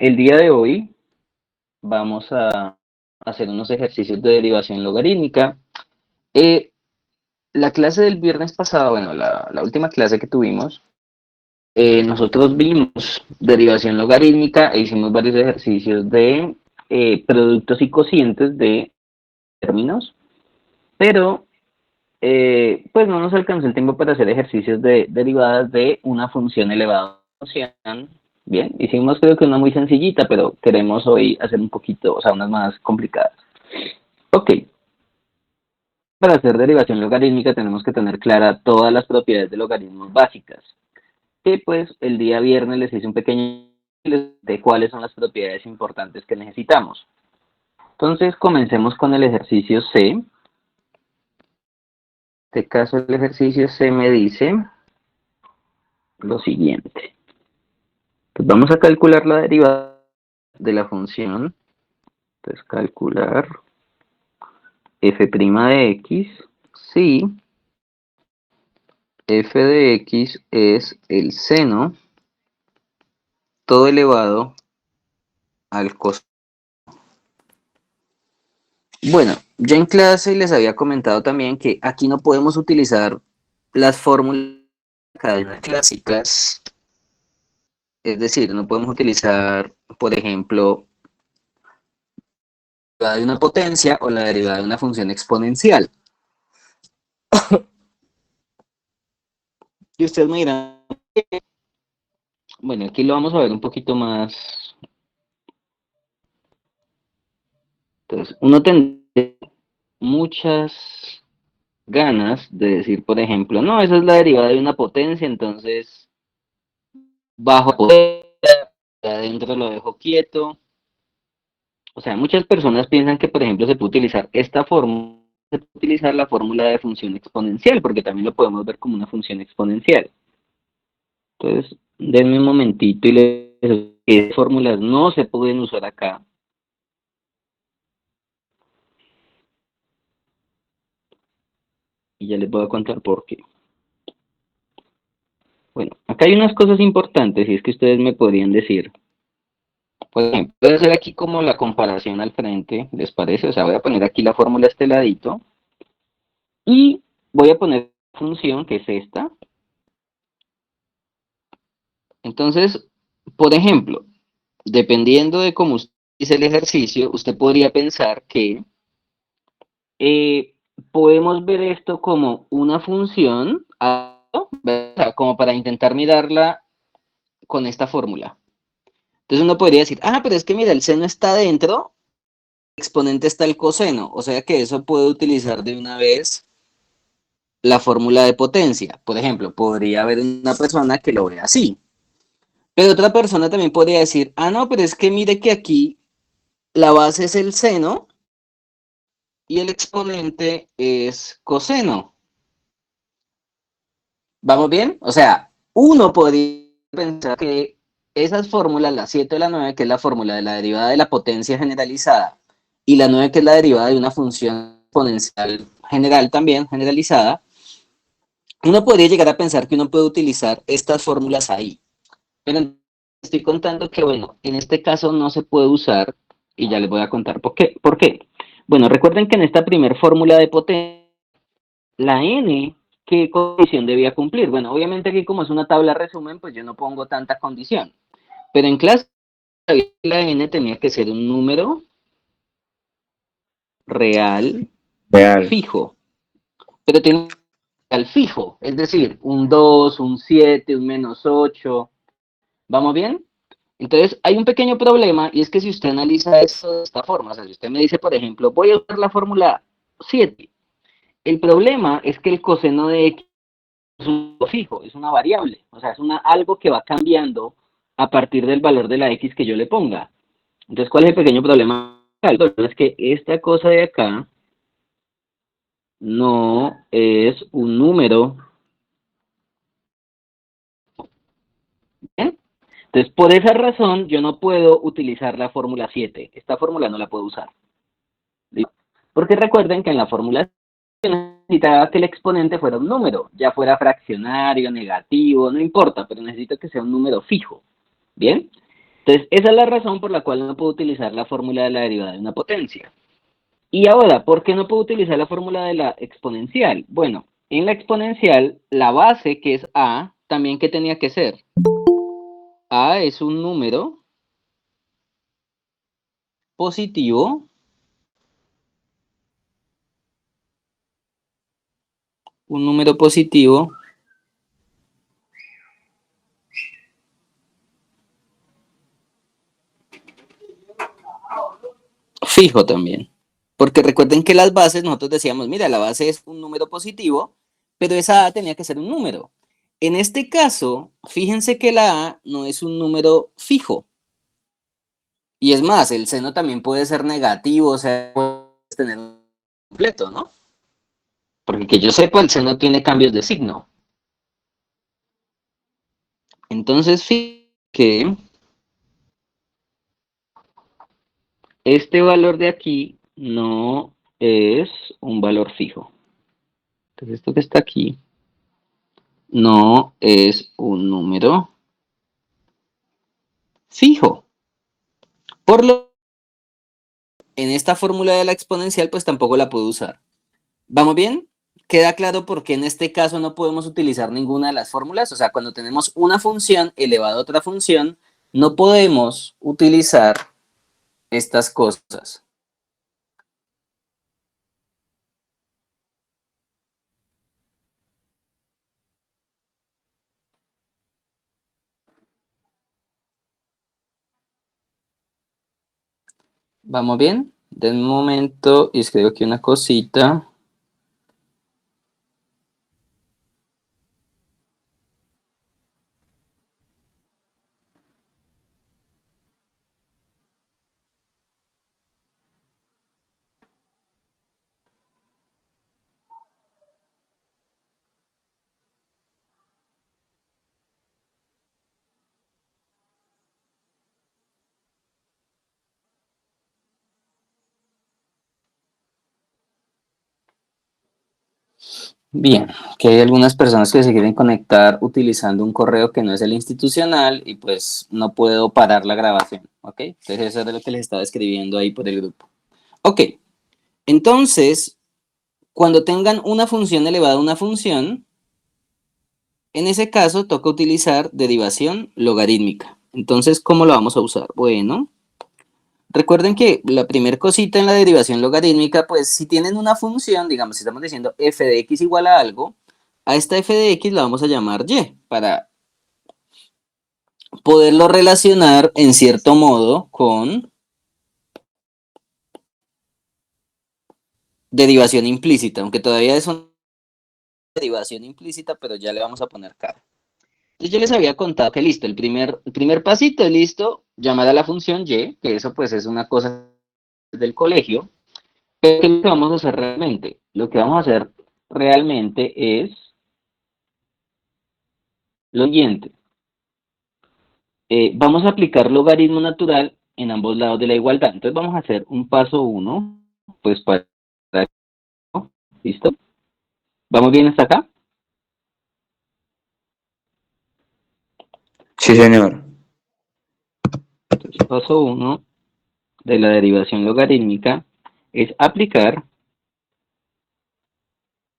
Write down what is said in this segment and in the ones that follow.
El día de hoy vamos a hacer unos ejercicios de derivación logarítmica. Eh, la clase del viernes pasado, bueno, la última clase que tuvimos, nosotros vimos derivación logarítmica e hicimos varios ejercicios de productos y cocientes de términos, pero pues no nos alcanzó el tiempo para hacer ejercicios de derivadas de una función elevada a una función. Bien, hicimos creo que una muy sencillita, pero queremos hoy hacer un poquito, o sea, unas más complicadas. Ok, para hacer derivación logarítmica tenemos que tener clara todas las propiedades de logaritmos básicas. Que pues el día viernes les hice un pequeño de cuáles son las propiedades importantes que necesitamos. Entonces comencemos con el ejercicio C. En este caso el ejercicio C me dice lo siguiente. Pues vamos a calcular la derivada de la función. Entonces calcular f' de x si f de x es el seno todo elevado al coseno. Bueno, ya en clase les había comentado también que aquí no podemos utilizar las fórmulas de cadenas clásicas. Es decir, no podemos utilizar, por ejemplo, la derivada de una potencia o la derivada de una función exponencial. Y ustedes me dirán, bueno, aquí lo vamos a ver un poquito más. Entonces, uno tendría muchas ganas de decir, por ejemplo, no, esa es la derivada de una potencia, entonces bajo potencia, adentro lo dejo quieto. O sea, muchas personas piensan que, por ejemplo, se puede utilizar esta fórmula, se puede utilizar la fórmula de función exponencial, porque también lo podemos ver como una función exponencial. Entonces, denme un momentito y esas fórmulas no se pueden usar acá. Y ya les voy a contar por qué. Bueno, acá hay unas cosas importantes y es que ustedes me podrían decir, por ejemplo, voy a hacer aquí como la comparación al frente, ¿les parece? O sea, voy a poner aquí la fórmula a este ladito y voy a poner la función que es esta. Entonces, por ejemplo, dependiendo de cómo usted dice el ejercicio, usted podría pensar que eh, podemos ver esto como una función, como para intentar mirarla con esta fórmula. Entonces uno podría decir, pero es que mira, el seno está dentro, el exponente está el coseno, o sea que eso puede utilizar de una vez la fórmula de potencia. Por ejemplo, podría haber una persona que lo vea así. Pero otra persona también podría decir, no, pero es que mire que aquí la base es el seno y el exponente es coseno. ¿Vamos bien? O sea, uno podría pensar que esas fórmulas, la 7 o la 9, que es la fórmula de la derivada de la potencia generalizada, y la 9, que es la derivada de una función exponencial general también, generalizada, uno podría llegar a pensar que uno puede utilizar estas fórmulas ahí. Pero estoy contando que, bueno, en este caso no se puede usar, y ya les voy a contar por qué. ¿Por qué? Bueno, recuerden que en esta primera fórmula de potencia, la n, ¿qué condición debía cumplir? Bueno, obviamente aquí como es una tabla resumen, pues yo no pongo tanta condición. Pero en clase la n tenía que ser un número real Real. fijo. Pero tiene un real fijo, es decir, un 2, un 7, un -8. ¿Vamos bien? Entonces, hay un pequeño problema y es que si usted analiza esto de esta forma, o sea, si usted me dice, por ejemplo, voy a usar la fórmula 7, el problema es que el coseno de x es un fijo, es una variable, o sea, es algo que va cambiando a partir del valor de la x que yo le ponga. Entonces, ¿cuál es el pequeño problema? El problema es que esta cosa de acá no es un número. ¿Eh? Entonces, por esa razón, yo no puedo utilizar la fórmula 7. Esta fórmula no la puedo usar. ¿Listo? Porque recuerden que en la fórmula necesitaba que el exponente fuera un número, ya fuera fraccionario, negativo, no importa, pero necesito que sea un número fijo. ¿Bien? Entonces, esa es la razón por la cual no puedo utilizar la fórmula de la derivada de una potencia. Y ahora, ¿por qué no puedo utilizar la fórmula de la exponencial? Bueno, en la exponencial, la base, que es a, también, ¿qué tenía que ser? A es positivo, un número positivo fijo también. Porque recuerden que las bases, nosotros decíamos, mira, la base es un número positivo, pero esa A tenía que ser un número. En este caso, fíjense que la A no es un número fijo. Y es más, el seno también puede ser negativo, o sea, puede tener un completo, ¿no? Porque que yo sepa, el seno tiene cambios de signo. Entonces, fíjense que este valor de aquí no es un valor fijo. Entonces, esto que está aquí no es un número fijo. Por lo en esta fórmula de la exponencial, pues tampoco la puedo usar. ¿Vamos bien? ¿Queda claro por qué en este caso no podemos utilizar ninguna de las fórmulas? O sea, cuando tenemos una función elevada a otra función, no podemos utilizar estas cosas. ¿Vamos bien? De un momento y escribo aquí una cosita. Bien, que hay algunas personas que se quieren conectar utilizando un correo que no es el institucional y pues no puedo parar la grabación, ¿ok? Entonces eso es de lo que les estaba escribiendo ahí por el grupo. Ok, entonces, cuando tengan una función elevada a una función, en ese caso toca utilizar derivación logarítmica. Entonces, ¿cómo lo vamos a usar? Bueno, recuerden que la primera cosita en la derivación logarítmica, pues si tienen una función, digamos, si estamos diciendo f de x igual a algo, a esta f de x la vamos a llamar y, para poderlo relacionar en cierto modo con derivación implícita, aunque todavía es una derivación implícita, pero ya le vamos a poner cara. Entonces yo les había contado que listo, el primer pasito es listo, llamar a la función y, que eso pues es una cosa del colegio, pero ¿qué es lo que vamos a hacer realmente? Lo que vamos a hacer realmente es lo siguiente. Vamos a aplicar logaritmo natural en ambos lados de la igualdad. Entonces vamos a hacer un paso 1, pues para... ¿Listo? ¿Vamos bien hasta acá? Sí, señor. Entonces, paso 1 de la derivación logarítmica es aplicar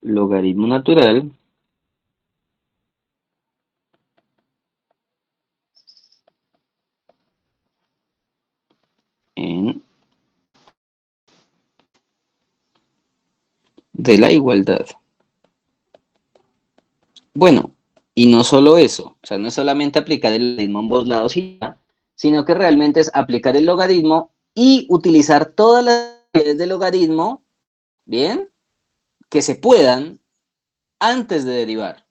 logaritmo natural en de la igualdad. Bueno, y no solo eso, o sea, no es solamente aplicar el logaritmo a ambos lados, sino que realmente es aplicar el logaritmo y utilizar todas las propiedades del logaritmo, ¿bien? Que se puedan antes de derivar.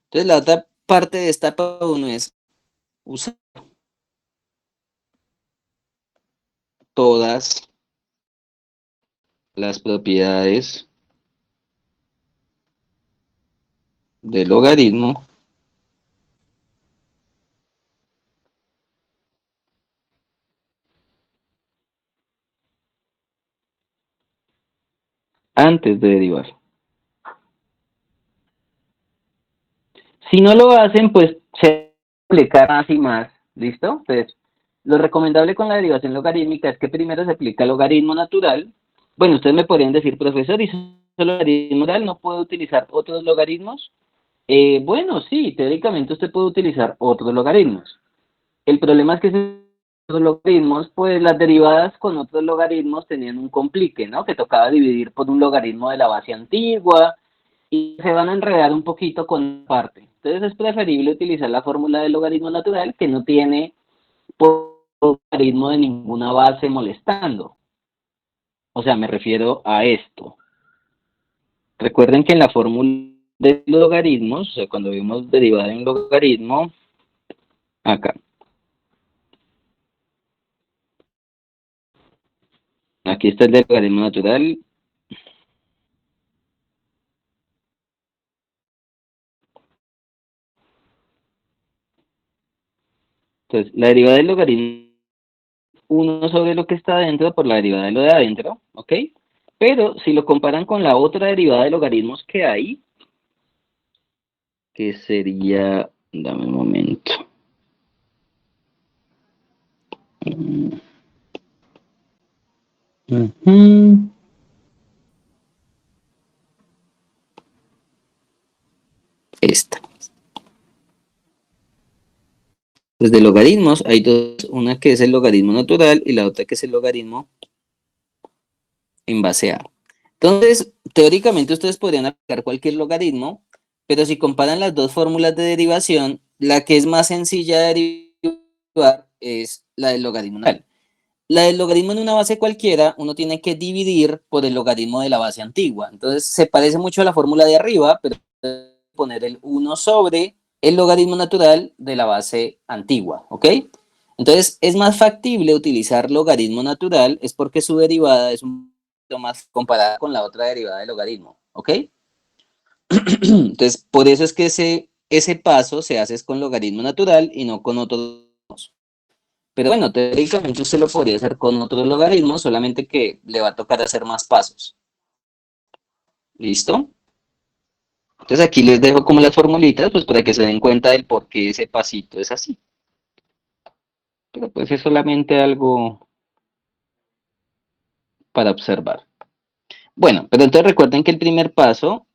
Entonces, la otra parte de esta etapa 1 es usar todas las propiedades del logaritmo antes de derivar. Si no lo hacen, pues se aplicar más y más, ¿listo? Entonces, Lo recomendable con la derivación logarítmica es que primero se aplica el logaritmo natural. Bueno, ustedes me podrían decir, profesor, ¿y solo el logaritmo natural no puede utilizar otros logaritmos? Bueno, sí, teóricamente usted puede utilizar otros logaritmos. El problema es que esos logaritmos, pues las derivadas con otros logaritmos tenían un complique, ¿no? Que tocaba dividir por un logaritmo de la base antigua y se van a enredar un poquito con parte. Entonces es preferible utilizar la fórmula del logaritmo natural que no tiene logaritmo de ninguna base molestando. O sea, me refiero a esto. Recuerden que en la fórmula de logaritmos, o sea, cuando vimos derivada en logaritmo, acá. Aquí está el logaritmo natural. Entonces, la derivada del logaritmo 1 sobre lo que está adentro por la derivada de lo de adentro, ¿ok? Pero si lo comparan con la otra derivada de logaritmos que hay, que sería, dame un momento. Esta. Pues de logaritmos hay dos, una que es el logaritmo natural y la otra que es el logaritmo en base a. Entonces, teóricamente ustedes podrían aplicar cualquier logaritmo, pero si comparan las dos fórmulas de derivación, la que es más sencilla de derivar es la del logaritmo natural. La del logaritmo en una base cualquiera, uno tiene que dividir por el logaritmo de la base antigua. Entonces, se parece mucho a la fórmula de arriba, pero poner el 1 sobre el logaritmo natural de la base antigua, ¿ok? Entonces, es más factible utilizar logaritmo natural, es porque su derivada es un poquito más comparada con la otra derivada del logaritmo, ¿ok? Entonces, por eso es que ese paso se hace con logaritmo natural y no con otros. Pero bueno, teóricamente usted lo podría hacer con otros logaritmos, solamente que le va a tocar hacer más pasos. ¿Listo? Entonces aquí les dejo como las formulitas, pues para que se den cuenta del por qué ese pasito es así. Pero pues es solamente algo para observar. Bueno, pero entonces recuerden que el primer paso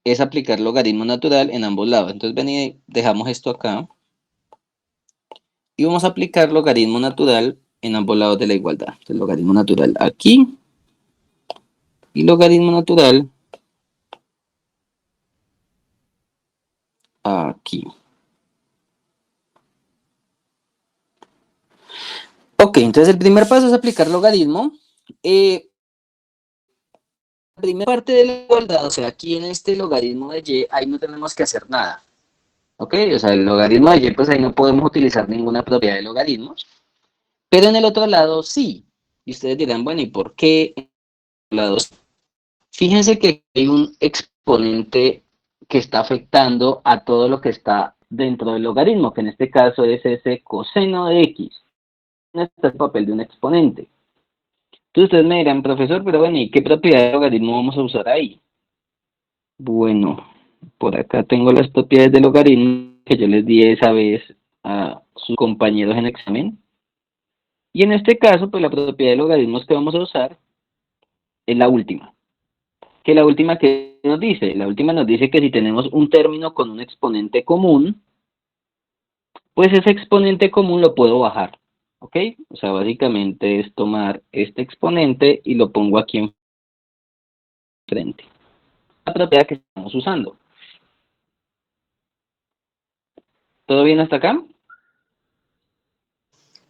es aplicar logaritmo natural en ambos lados. Entonces ven y dejamos esto acá. Y vamos a aplicar logaritmo natural en ambos lados de la igualdad. Entonces logaritmo natural aquí y logaritmo natural aquí. Ok, entonces el primer paso es aplicar logaritmo. La primera parte de la igualdad, o sea, aquí en este logaritmo de y, ahí no tenemos que hacer nada. Ok, o sea, el logaritmo de y, pues ahí no podemos utilizar ninguna propiedad de logaritmos. Pero en el otro lado sí. Y ustedes dirán, bueno, ¿y por qué en el otro lado sí? Fíjense que hay un exponente que está afectando a todo lo que está dentro del logaritmo, que en este caso es ese coseno de x. Este es el papel de un exponente. Entonces ustedes me dirán, profesor, pero bueno, ¿y qué propiedad de logaritmo vamos a usar ahí? Bueno, por acá tengo las propiedades de logaritmo que yo les di esa vez a sus compañeros en examen. Y en este caso, pues la propiedad de logaritmos que vamos a usar es la última. ¿Que la última que nos dice? La última nos dice que si tenemos un término con un exponente común, pues ese exponente común lo puedo bajar. ¿Ok? O sea, básicamente es tomar este exponente y lo pongo aquí enfrente. La propiedad que estamos usando. ¿Todo bien hasta acá?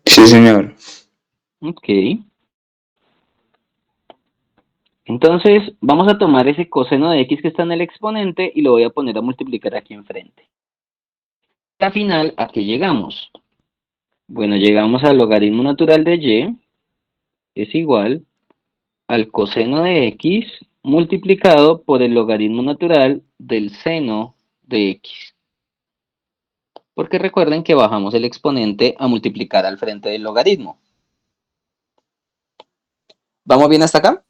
Sí, señor. Ok. Entonces, vamos a tomar ese coseno de x que está en el exponente y lo voy a poner a multiplicar aquí enfrente. Al final, ¿a qué llegamos? Bueno, llegamos al logaritmo natural de y es igual al coseno de x multiplicado por el logaritmo natural del seno de x. Porque recuerden que bajamos el exponente a multiplicar al frente del logaritmo. ¿Vamos bien hasta acá?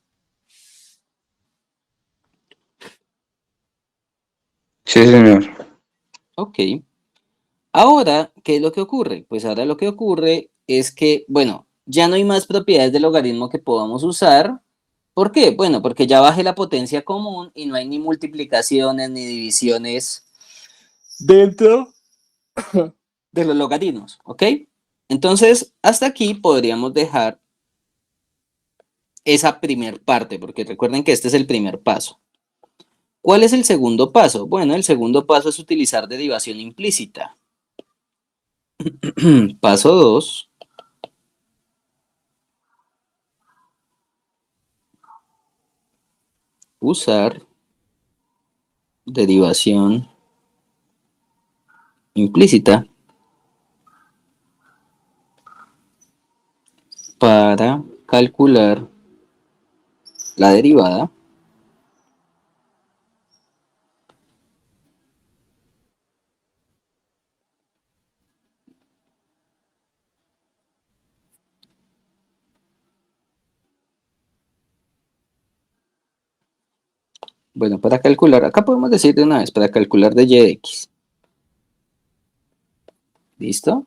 Sí, señor. Ok. Ahora, ¿qué es lo que ocurre? Pues ahora lo que ocurre es que, bueno, ya no hay más propiedades del logaritmo que podamos usar. ¿Por qué? Bueno, porque ya bajé la potencia común y no hay ni multiplicaciones ni divisiones dentro de los logaritmos, ¿ok? Entonces, hasta aquí podríamos dejar esa primer parte, porque recuerden que este es el primer paso. ¿Cuál es el segundo paso? Bueno, el segundo paso es utilizar derivación implícita. Paso 2. Usar derivación implícita para calcular la derivada bueno, para calcular, acá podemos decir de una vez, para calcular de y de x. ¿Listo?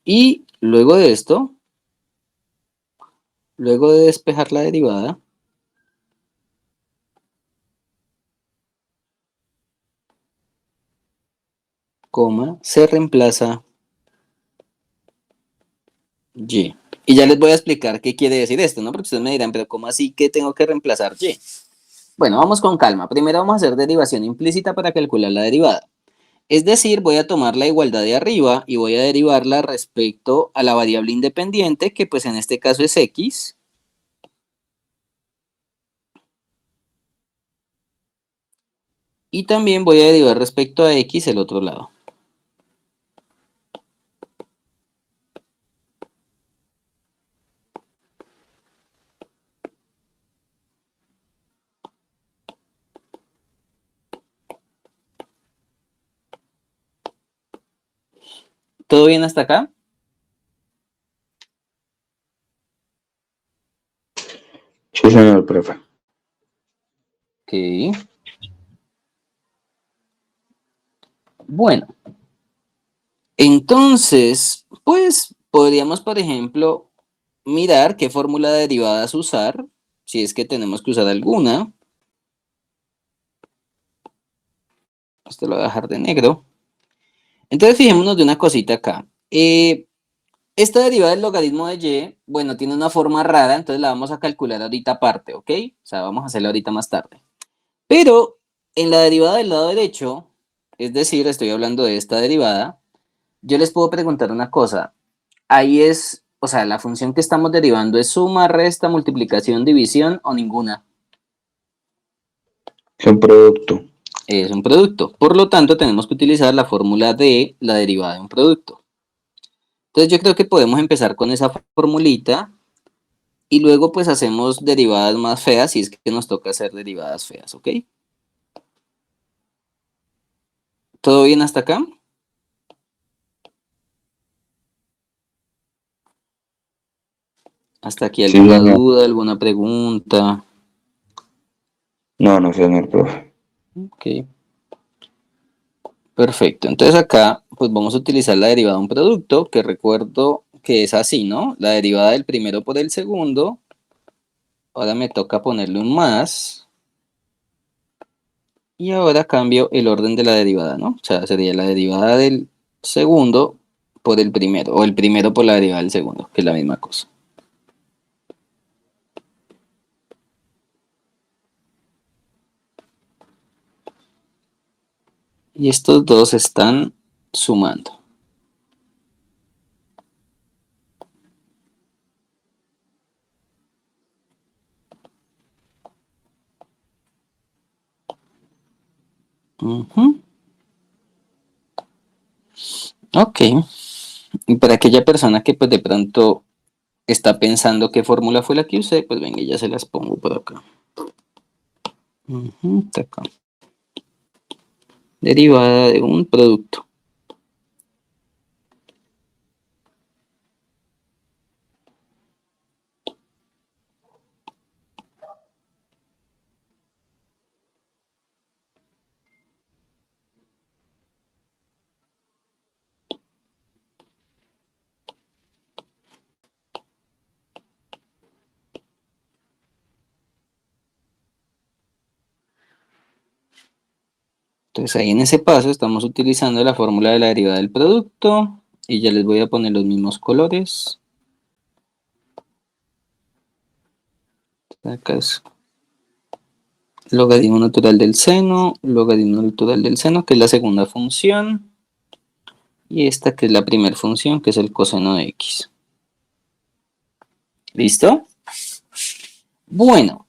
Y luego de esto, luego de despejar la derivada, coma, se reemplaza y. Y ya les voy a explicar qué quiere decir esto, ¿no? Porque ustedes me dirán, pero ¿cómo así que tengo que reemplazar y? Bueno, vamos con calma. Primero vamos a hacer derivación implícita para calcular la derivada. Es decir, voy a tomar la igualdad de arriba y voy a derivarla respecto a la variable independiente, que pues en este caso es x. Y también voy a derivar respecto a x el otro lado. ¿Todo bien hasta acá? Sí, señor, profe. Ok. Bueno, entonces, pues podríamos, por ejemplo, mirar qué fórmula de derivadas usar, si es que tenemos que usar alguna. Esto lo voy a dejar de negro. Entonces, fijémonos de una cosita acá. Esta derivada del logaritmo de y, bueno, tiene una forma rara, entonces la vamos a calcular ahorita aparte, ¿ok? O sea, vamos a hacerla ahorita más tarde. Pero en la derivada del lado derecho, es decir, estoy hablando de esta derivada, yo les puedo preguntar una cosa. Ahí es, o sea, la función que estamos derivando es suma, resta, multiplicación, división o ninguna. Es un producto. Es un producto. Por lo tanto, tenemos que utilizar la fórmula de la derivada de un producto. Entonces yo creo que podemos empezar con esa formulita y luego pues hacemos derivadas más feas si es que nos toca hacer derivadas feas, ¿ok? ¿Todo bien hasta acá? ¿Hasta aquí Sí, alguna señor. duda, alguna pregunta? No, no, señor, profe. Ok, perfecto. Entonces acá pues vamos a utilizar la derivada de un producto que recuerdo que es así, ¿no? La derivada del primero por el segundo. Ahora me toca ponerle un más. Y ahora cambio el orden de la derivada, ¿no? O sea, sería la derivada del segundo por el primero, o el primero por la derivada del segundo, que es la misma cosa. Y estos dos están sumando. Ujú. Ok. Y para aquella persona que pues de pronto está pensando qué fórmula fue la que usé, pues venga, ya se las pongo por acá. Ujú, está acá. Derivada de un producto. Entonces ahí en ese paso estamos utilizando la fórmula de la derivada del producto y ya les voy a poner los mismos colores. Acá es logaritmo natural del seno, logaritmo natural del seno, que es la segunda función, y esta que es la primera función, que es el coseno de x. ¿Listo? Bueno,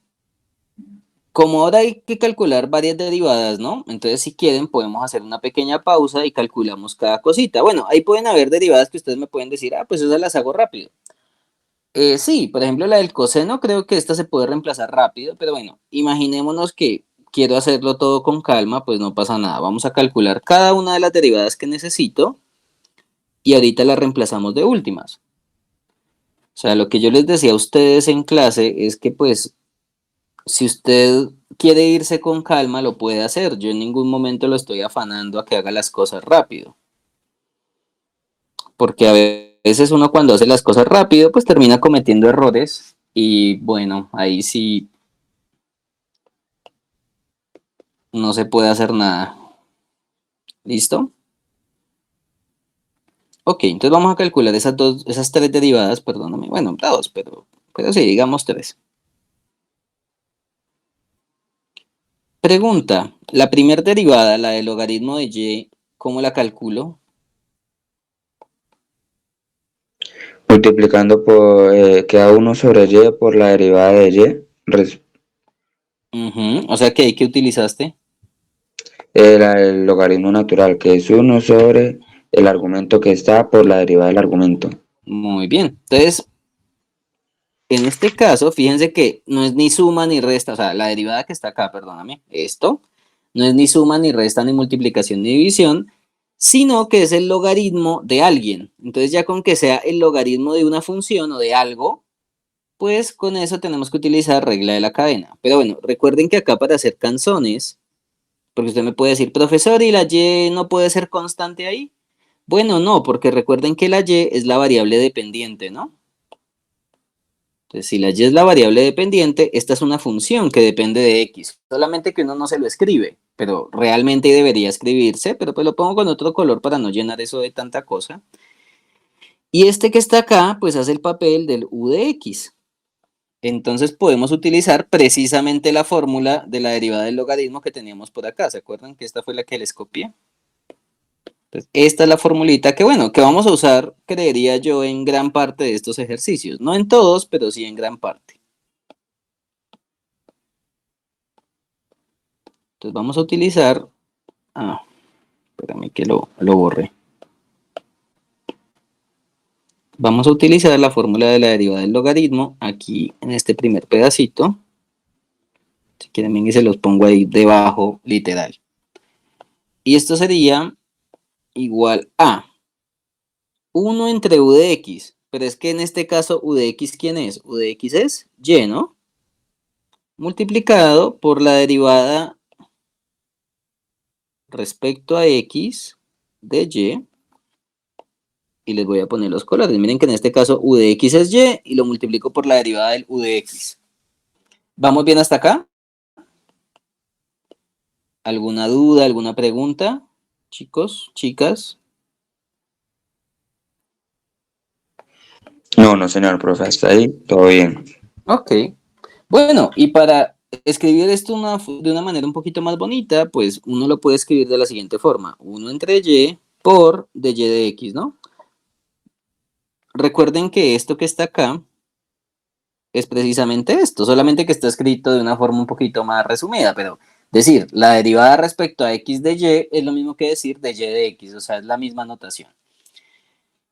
como ahora hay que calcular varias derivadas, ¿no? Entonces, si quieren, podemos hacer una pequeña pausa y calculamos cada cosita. Bueno, ahí pueden haber derivadas que ustedes me pueden decir, ah, pues esas las hago rápido. Sí, por ejemplo, la del coseno, creo que esta se puede reemplazar rápido, pero bueno, imaginémonos que quiero hacerlo todo con calma, pues no pasa nada. Vamos a calcular cada una de las derivadas que necesito y ahorita las reemplazamos de últimas. O sea, lo que yo les decía a ustedes en clase es que pues si usted quiere irse con calma, lo puede hacer. Yo en ningún momento lo estoy afanando a que haga las cosas rápido. Porque a veces uno cuando hace las cosas rápido, pues termina cometiendo errores. Y bueno, ahí sí no se puede hacer nada. ¿Listo? Ok, entonces vamos a calcular esas tres derivadas, perdóname. Bueno, dos, pero sí, digamos tres. Pregunta, la primera derivada, la del logaritmo de y, ¿cómo la calculo? Multiplicando por, queda 1/y por la derivada de y. O sea que ahí que utilizaste. El logaritmo natural, que es 1 sobre el argumento que está por la derivada del argumento. Muy bien. Entonces, en este caso, fíjense que no es ni suma ni resta, o sea, la derivada que está acá, perdóname, esto, no es ni suma ni resta ni multiplicación ni división, sino que es el logaritmo de alguien. Entonces ya con que sea el logaritmo de una función o de algo, pues con eso tenemos que utilizar regla de la cadena. Pero bueno, recuerden que acá para hacer canzones, porque usted me puede decir, profesor, ¿y la y no puede ser constante ahí? Bueno, no, porque recuerden que la y es la variable dependiente, ¿no? Entonces, si la y es la variable dependiente, esta es una función que depende de x, solamente que uno no se lo escribe, pero realmente debería escribirse, pero pues lo pongo con otro color para no llenar eso de tanta cosa. Y este que está acá, pues hace el papel del u de x. Entonces podemos utilizar precisamente la fórmula de la derivada del logaritmo que teníamos por acá. ¿Se acuerdan que esta fue la que les copié? Entonces, esta es la formulita que, bueno, que vamos a usar, creería yo, en gran parte de estos ejercicios. No en todos, pero sí en gran parte. Entonces vamos a utilizar... Ah, espérame que lo borré. Vamos a utilizar la fórmula de la derivada del logaritmo aquí en este primer pedacito. Si quieren, ven y se los pongo ahí debajo, literal. Y esto sería igual a 1 entre u de x. Pero es que en este caso, u de x, ¿quién es? U de x es y, ¿no? Multiplicado por la derivada respecto a x de y. Y les voy a poner los colores. Miren que en este caso u de x es y lo multiplico por la derivada del u de x. ¿Vamos bien hasta acá? ¿Alguna duda, alguna pregunta? Chicos, chicas. No, señor profe, hasta ahí todo bien. Ok. Bueno, y para escribir esto de una manera un poquito más bonita, pues uno lo puede escribir de la siguiente forma. 1 entre y por de y de x, ¿no? Recuerden que esto que está acá es precisamente esto, solamente que está escrito de una forma un poquito más resumida, pero decir la derivada respecto a x de y es lo mismo que decir de y de x, o sea, es la misma notación.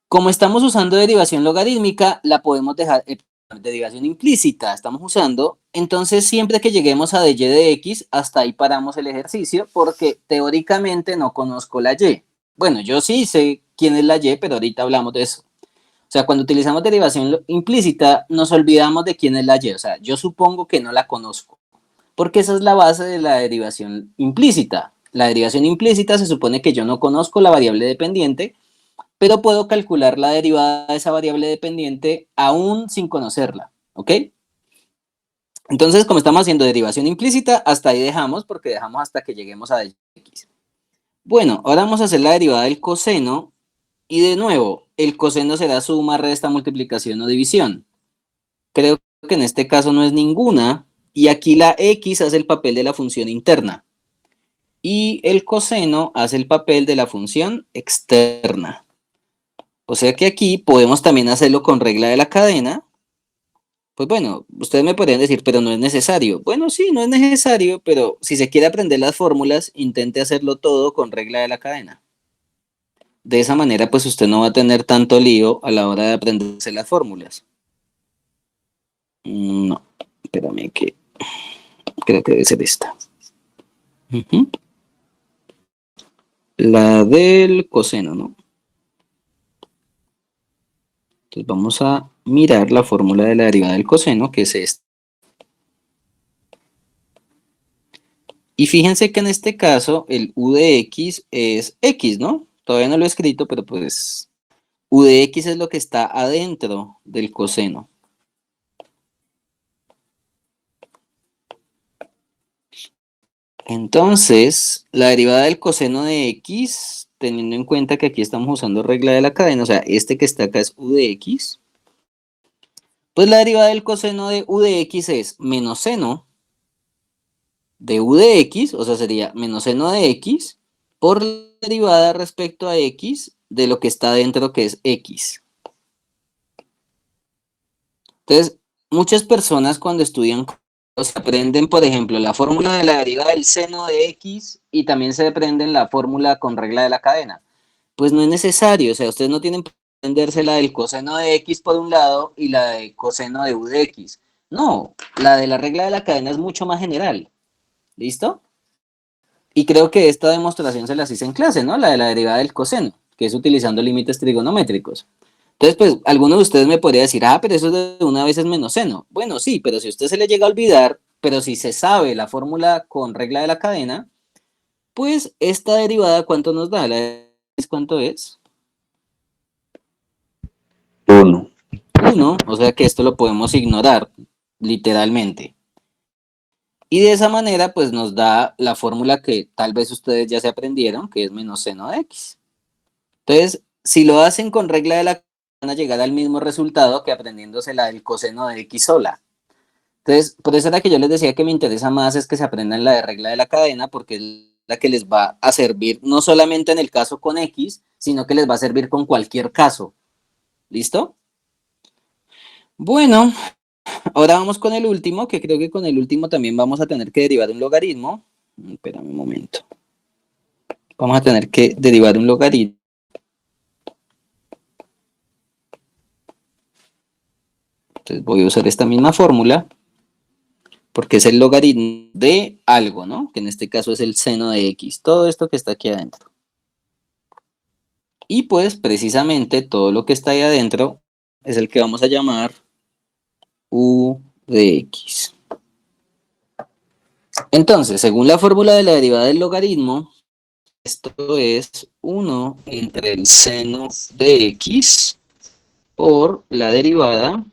Como estamos usando derivación logarítmica, la podemos dejar derivación implícita, estamos usando, entonces siempre que lleguemos a de y de x, hasta ahí paramos el ejercicio, porque teóricamente no conozco la y. Bueno, yo sí sé quién es la y, pero ahorita hablamos de eso. O sea, cuando utilizamos derivación implícita, nos olvidamos de quién es la y. O sea, yo supongo que no la conozco, porque esa es la base de la derivación implícita. La derivación implícita se supone que yo no conozco la variable dependiente, pero puedo calcular la derivada de esa variable dependiente aún sin conocerla, ¿ok? Entonces, como estamos haciendo derivación implícita, hasta ahí dejamos, porque dejamos hasta que lleguemos a x. Bueno, ahora vamos a hacer la derivada del coseno. Y de nuevo, el coseno será suma, resta, multiplicación o división. Creo que en este caso no es ninguna. Y aquí la x hace el papel de la función interna. Y el coseno hace el papel de la función externa. O sea que aquí podemos también hacerlo con regla de la cadena. Pues bueno, ustedes me podrían decir, pero no es necesario. Bueno, sí, no es necesario, pero si se quiere aprender las fórmulas, intente hacerlo todo con regla de la cadena. De esa manera, pues usted no va a tener tanto lío a la hora de aprenderse las fórmulas. No, espérame que creo que debe ser esta. La del coseno, ¿no? Entonces vamos a mirar la fórmula de la derivada del coseno, que es esta. Y fíjense que en este caso el u de x es x, ¿no? Todavía no lo he escrito, pero pues u de x es lo que está adentro del coseno. Entonces, la derivada del coseno de x, teniendo en cuenta que aquí estamos usando regla de la cadena, o sea, este que está acá es u de x, pues la derivada del coseno de u de x es menos seno de u de x, o sea, sería menos seno de x, por la derivada respecto a x de lo que está dentro, que es x. Entonces, muchas personas cuando estudian se aprenden, por ejemplo, la fórmula de la derivada del seno de x y también se aprenden la fórmula con regla de la cadena. Pues no es necesario, o sea, ustedes no tienen que aprenderse la del coseno de x por un lado y la de coseno de u de x. No, la de la regla de la cadena es mucho más general. ¿Listo? Y creo que esta demostración se las hice en clase, ¿no? La de la derivada del coseno, que es utilizando límites trigonométricos. Entonces, pues, alguno de ustedes me podría decir, pero eso de una vez es menos seno. Bueno, sí, pero si a usted se le llega a olvidar, pero si se sabe la fórmula con regla de la cadena, pues esta derivada, ¿cuánto nos da? ¿Cuánto es? 1. 1, o sea que esto lo podemos ignorar, literalmente. Y de esa manera, pues nos da la fórmula que tal vez ustedes ya se aprendieron, que es menos seno de x. Entonces, si lo hacen con regla de la cadena, van a llegar al mismo resultado que aprendiéndose la del coseno de x sola. Entonces, por eso era que yo les decía que me interesa más es que se aprendan la de regla de la cadena, porque es la que les va a servir no solamente en el caso con x, sino que les va a servir con cualquier caso. ¿Listo? Bueno, ahora vamos con el último, que creo que con el último también vamos a tener que derivar un logaritmo. Espérame un momento. Vamos a tener que derivar un logaritmo. Entonces voy a usar esta misma fórmula, porque es el logaritmo de algo, ¿no? Que en este caso es el seno de x, todo esto que está aquí adentro. Y pues precisamente todo lo que está ahí adentro es el que vamos a llamar u de x. Entonces, según la fórmula de la derivada del logaritmo, esto es 1 entre el seno de x por la derivada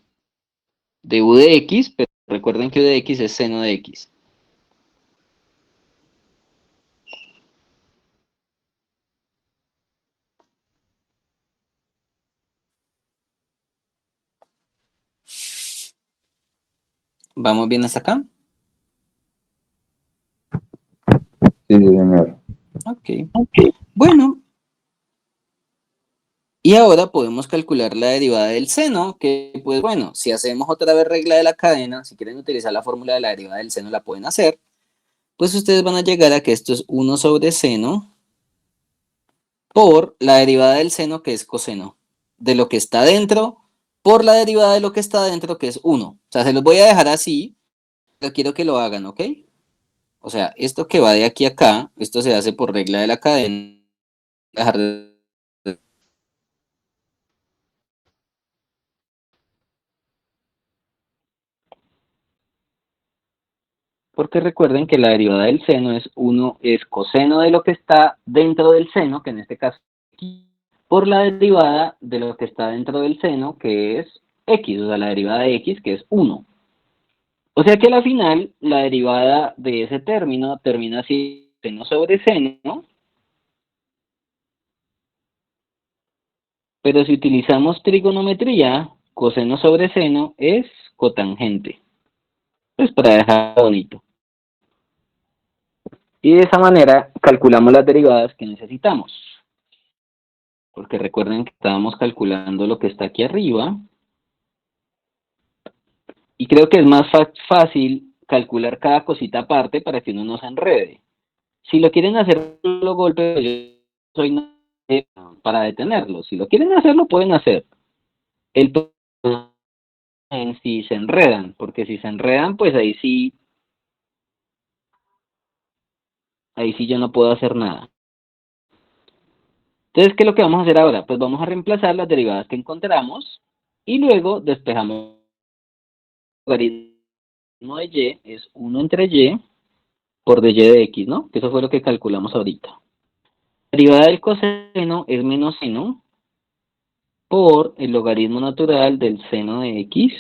de u de x, pero recuerden que u de x es seno de x. ¿Vamos bien hasta acá? Sí, señor. Ok. Bueno, y ahora podemos calcular la derivada del seno, que pues bueno, si hacemos otra vez regla de la cadena, si quieren utilizar la fórmula de la derivada del seno la pueden hacer, pues ustedes van a llegar a que esto es 1 sobre seno por la derivada del seno, que es coseno, de lo que está dentro, por la derivada de lo que está dentro, que es 1. O sea, se los voy a dejar así, pero quiero que lo hagan, ¿ok? O sea, esto que va de aquí a acá, esto se hace por regla de la cadena, dejar de porque recuerden que la derivada del seno es 1 es coseno de lo que está dentro del seno, que en este caso es x, por la derivada de lo que está dentro del seno, que es x, o sea, la derivada de x, que es 1. O sea que al final, la derivada de ese término termina siendo seno sobre seno, Pero si utilizamos trigonometría, coseno sobre seno es cotangente. Pues para dejar bonito. Y de esa manera calculamos las derivadas que necesitamos. Porque recuerden que estábamos calculando lo que está aquí arriba. Y creo que es más fácil calcular cada cosita aparte para que uno no se enrede. Si lo quieren hacer solo golpe, yo soy nadie para detenerlo. Si lo quieren hacer, lo pueden hacer. El problema es si se enredan, porque si se enredan, pues ahí sí yo no puedo hacer nada. Entonces, ¿qué es lo que vamos a hacer ahora? Pues vamos a reemplazar las derivadas que encontramos y luego despejamos el logaritmo de y, es 1 entre y por dy de x, ¿no? Que eso fue lo que calculamos ahorita. La derivada del coseno es menos seno por el logaritmo natural del seno de x.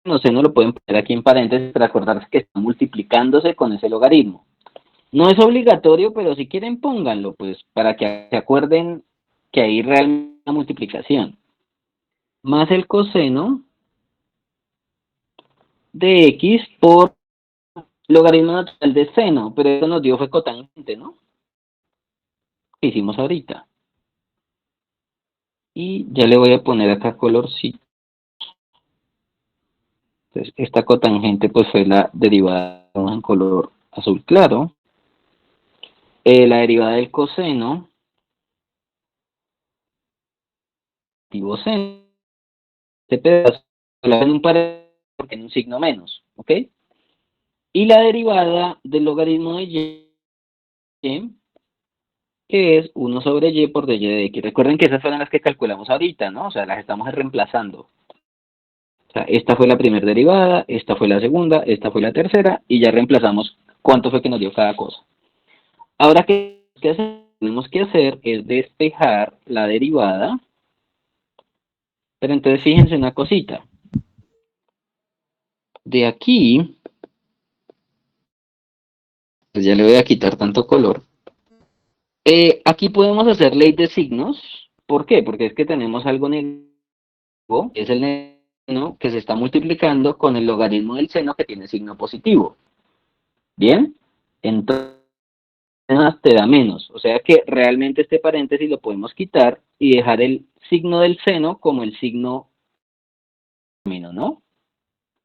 No seno lo pueden poner aquí en paréntesis para acordarse que está multiplicándose con ese logaritmo. No es obligatorio, pero si quieren pónganlo, pues para que se acuerden que ahí realmente es la multiplicación. Más el coseno de x por logaritmo natural de seno, pero eso nos dio fue cotangente, ¿no? Que hicimos ahorita. Y ya le voy a poner acá colorcito. Entonces, esta cotangente pues fue la derivada en color azul claro. La derivada del coseno, activo seno, este pedazo lo en un paréntesis porque en un signo menos, ¿ok? Y la derivada del logaritmo de y, que es 1 sobre y por dy de x. Recuerden que esas fueron las que calculamos ahorita, ¿no? O sea, las estamos reemplazando. O sea, esta fue la primera derivada, esta fue la segunda, esta fue la tercera, y ya reemplazamos cuánto fue que nos dio cada cosa. Ahora, ¿qué tenemos que hacer? Es despejar la derivada. Pero entonces fíjense una cosita. De aquí, pues ya le voy a quitar tanto color. Aquí podemos hacer ley de signos. ¿Por qué? Porque es que tenemos algo negativo, es el seno que se está multiplicando con el logaritmo del seno que tiene signo positivo. ¿Bien? Entonces te da menos. O sea que realmente este paréntesis lo podemos quitar y dejar el signo del seno como el signo menos, ¿no?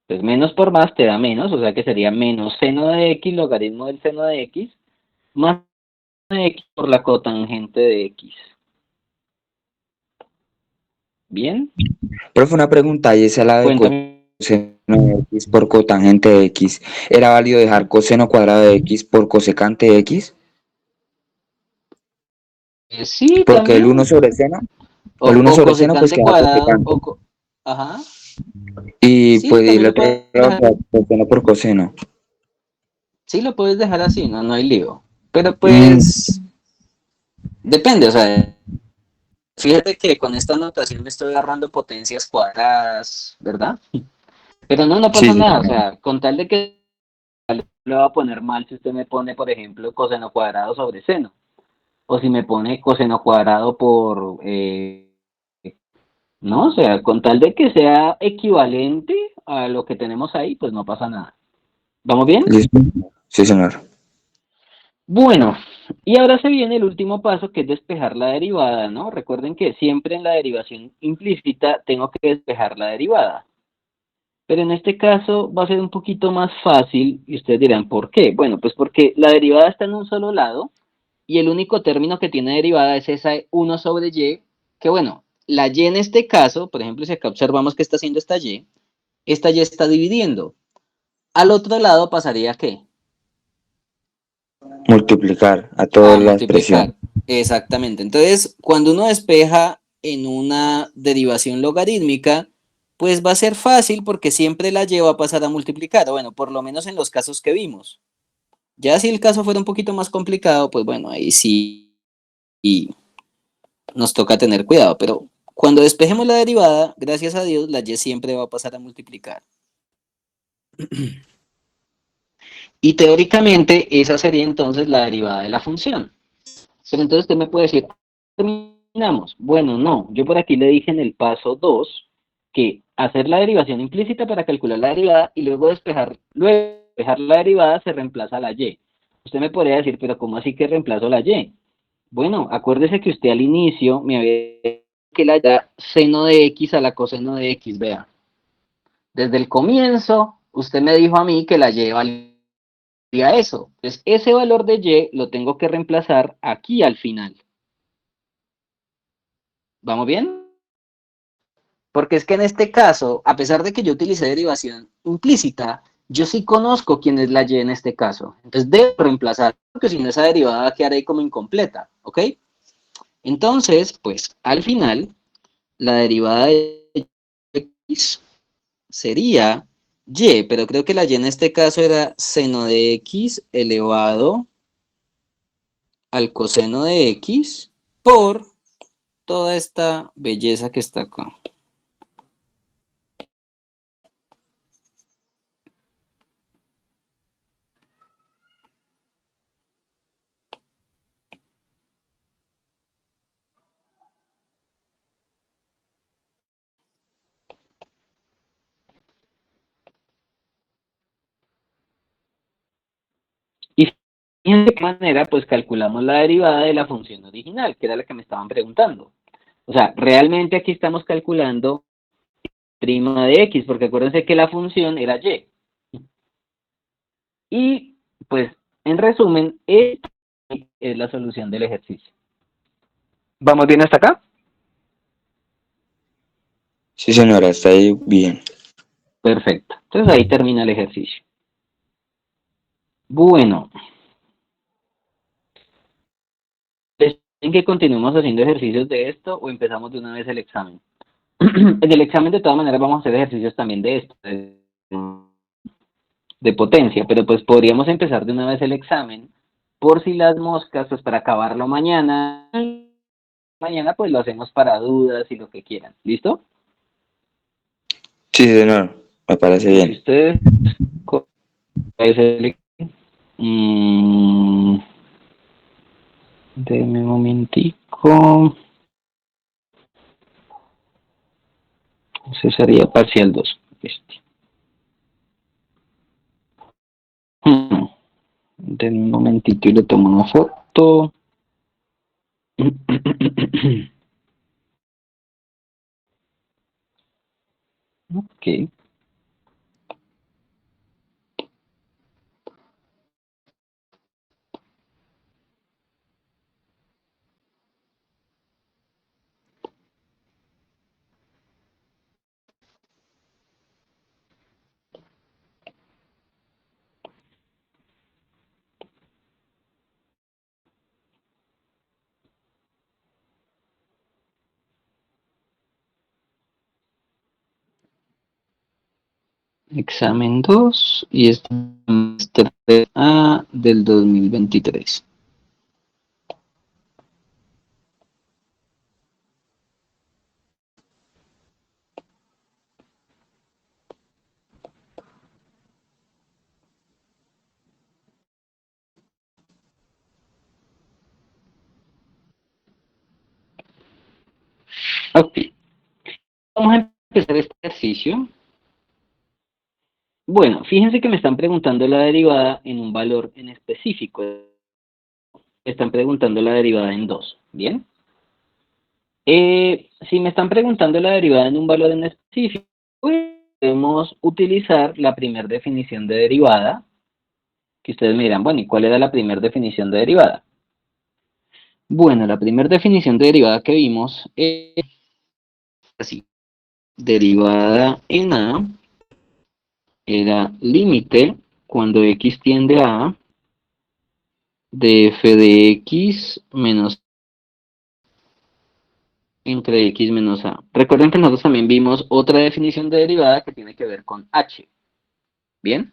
Pues menos por más te da menos, o sea que sería menos seno de x, logaritmo del seno de x, más de x por la cotangente de x. ¿Bien? Profe, una pregunta, y esa la de Cuéntame. coseno de x por cotangente de x. ¿Era válido dejar coseno cuadrado de x por cosecante de x? Sí, Porque el también. 1 sobre seno, el O, 1 o sobre seno pues cosecante queda cuadrado, cosecante. ajá. Y Sí, pues y también el lo otro puedes era dejar. coseno por coseno. Sí, lo puedes dejar así, no hay lío. Pero Mm, pues, depende, o sea, fíjate que con esta notación me estoy agarrando potencias cuadradas, ¿verdad? Pero no sí, pasa sí, nada, o señor. sea, con tal de que le va a poner mal si usted me pone, por ejemplo, coseno cuadrado sobre seno. O si me pone coseno cuadrado por, no, o sea, con tal de que sea equivalente a lo que tenemos ahí, pues no pasa nada. ¿Vamos bien? ¿Listo? Sí, señor. Bueno, y ahora se viene el último paso que es despejar la derivada, ¿no? Recuerden que siempre en la derivación implícita tengo que despejar la derivada. Pero en este caso va a ser un poquito más fácil y ustedes dirán, ¿por qué? Bueno, pues porque la derivada está en un solo lado y el único término que tiene derivada es esa 1 sobre y, que bueno, la y en este caso, por ejemplo, si acá observamos que está haciendo esta y está dividiendo. Al otro lado pasaría ¿qué? Multiplicar a toda A la expresión. multiplicar. Exactamente. Entonces, cuando uno despeja en una derivación logarítmica, pues va a ser fácil porque siempre la y va a pasar a multiplicar. Bueno, por lo menos en los casos que vimos. Ya si el caso fuera un poquito más complicado, pues bueno, ahí sí y nos toca tener cuidado. Pero cuando despejemos la derivada, gracias a Dios, la y siempre va a pasar a multiplicar. Y teóricamente esa sería entonces la derivada de la función. Pero entonces usted me puede decir, Bueno, no, yo por aquí le dije en el paso 2 que hacer la derivación implícita para calcular la derivada y luego despejar la derivada se reemplaza la y. Usted me podría decir, pero ¿cómo así que reemplazo la y? Bueno, acuérdese que usted al inicio me había dicho que la da seno de x a la coseno de x, vea. Desde el comienzo, usted me dijo a mí que la y valía eso. Entonces, ese valor de y lo tengo que reemplazar aquí al final. ¿Vamos bien? Porque es que en este caso, a pesar de que yo utilicé derivación implícita, yo sí conozco quién es la y en este caso. Entonces debo reemplazar, porque si no esa derivada va a quedar ahí como incompleta, ¿ok? Entonces, pues al final, la derivada de x sería y, pero creo que la y en este caso era seno de x elevado al coseno de x por toda esta belleza que está acá. Y de qué manera, pues calculamos la derivada de la función original, que era la que me estaban preguntando. O sea, realmente aquí estamos calculando prima de x, porque acuérdense que la función era y. Y, pues, en resumen, esta es la solución del ejercicio. ¿Vamos bien hasta acá? Sí, señora, está ahí bien. Perfecto. Entonces ahí termina el ejercicio. Bueno, ¿en que continuemos haciendo ejercicios de esto o empezamos de una vez el examen? En el examen de todas maneras vamos a hacer ejercicios también de esto, de potencia, pero pues podríamos empezar de una vez el examen por si las moscas, pues para acabarlo mañana. Mañana pues lo hacemos para dudas y lo que quieran. ¿Listo? Sí, señor, me parece Bueno, si bien. ustedes mmm, denme un momentico. Ese sería parcial 2. Este. Denme un momentito y le tomo una foto. Ok. Examen 2 y este es A del 2023. Ok. Vamos a empezar este ejercicio. Bueno, fíjense que me están preguntando la derivada en un valor en específico. Me están preguntando la derivada en 2. ¿Bien? Si me están preguntando la derivada en un valor en específico, pues podemos utilizar la primera definición de derivada, que ustedes me dirán, bueno, ¿y cuál era la primera definición de derivada? Bueno, la primera definición de derivada que vimos es así. Derivada en A era límite cuando x tiende a A de f de x menos entre x menos a. Recuerden que nosotros también vimos otra definición de derivada que tiene que ver con h. ¿Bien?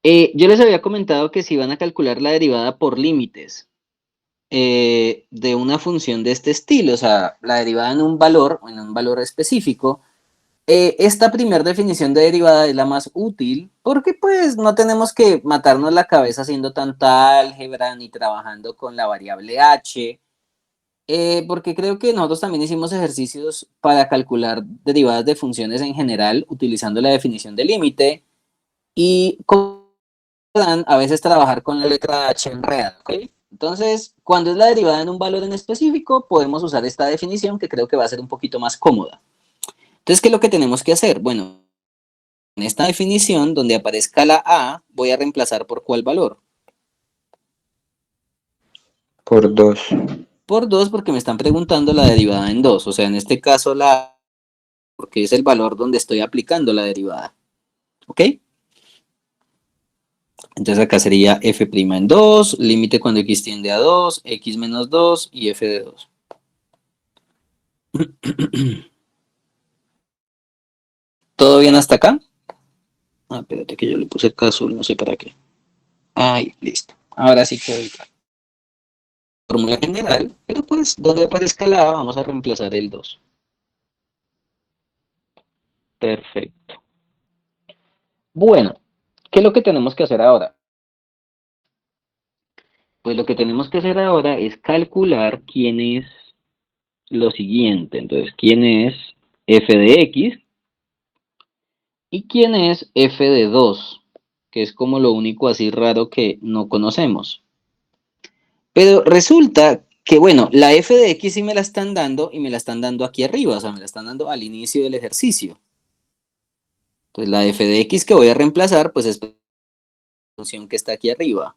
Yo les había comentado que si van a calcular la derivada por límites de una función de este estilo, o sea, la derivada en un valor específico, esta primera definición de derivada es la más útil porque pues no tenemos que matarnos la cabeza haciendo tanta álgebra ni trabajando con la variable h. Porque creo que nosotros también hicimos ejercicios para calcular derivadas de funciones en general utilizando la definición de límite y a veces trabajar con la letra H enredada, ¿ok? Entonces, cuando es la derivada en un valor en específico, podemos usar esta definición que creo que va a ser un poquito más cómoda. Entonces, ¿qué es lo que tenemos que hacer? Bueno, en esta definición, donde aparezca la A, voy a reemplazar por ¿cuál valor? Por 2. Por 2 porque me están preguntando la derivada en 2. O sea, en este caso la A, porque es el valor donde estoy aplicando la derivada. ¿Ok? Entonces acá sería f' en 2, límite cuando x tiende a 2, x menos 2 y f de 2. ¿Todo bien hasta acá? Ah, espérate que yo le puse acá azul, no sé para qué. Ahí, listo. Ahora sí quedó igual. Fórmula general, pero pues donde aparezca la A vamos a reemplazar el 2. Perfecto. Bueno, ¿qué es lo que tenemos que hacer ahora? Pues lo que tenemos que hacer ahora es calcular quién es lo siguiente. Entonces, quién es f de x y quién es f de 2, que es como lo único así raro que no conocemos. Pero resulta que, bueno, la f de x sí me la están dando y me la están dando aquí arriba, o sea, me la están dando al inicio del ejercicio. Entonces, la f de x que voy a reemplazar, pues es la función que está aquí arriba,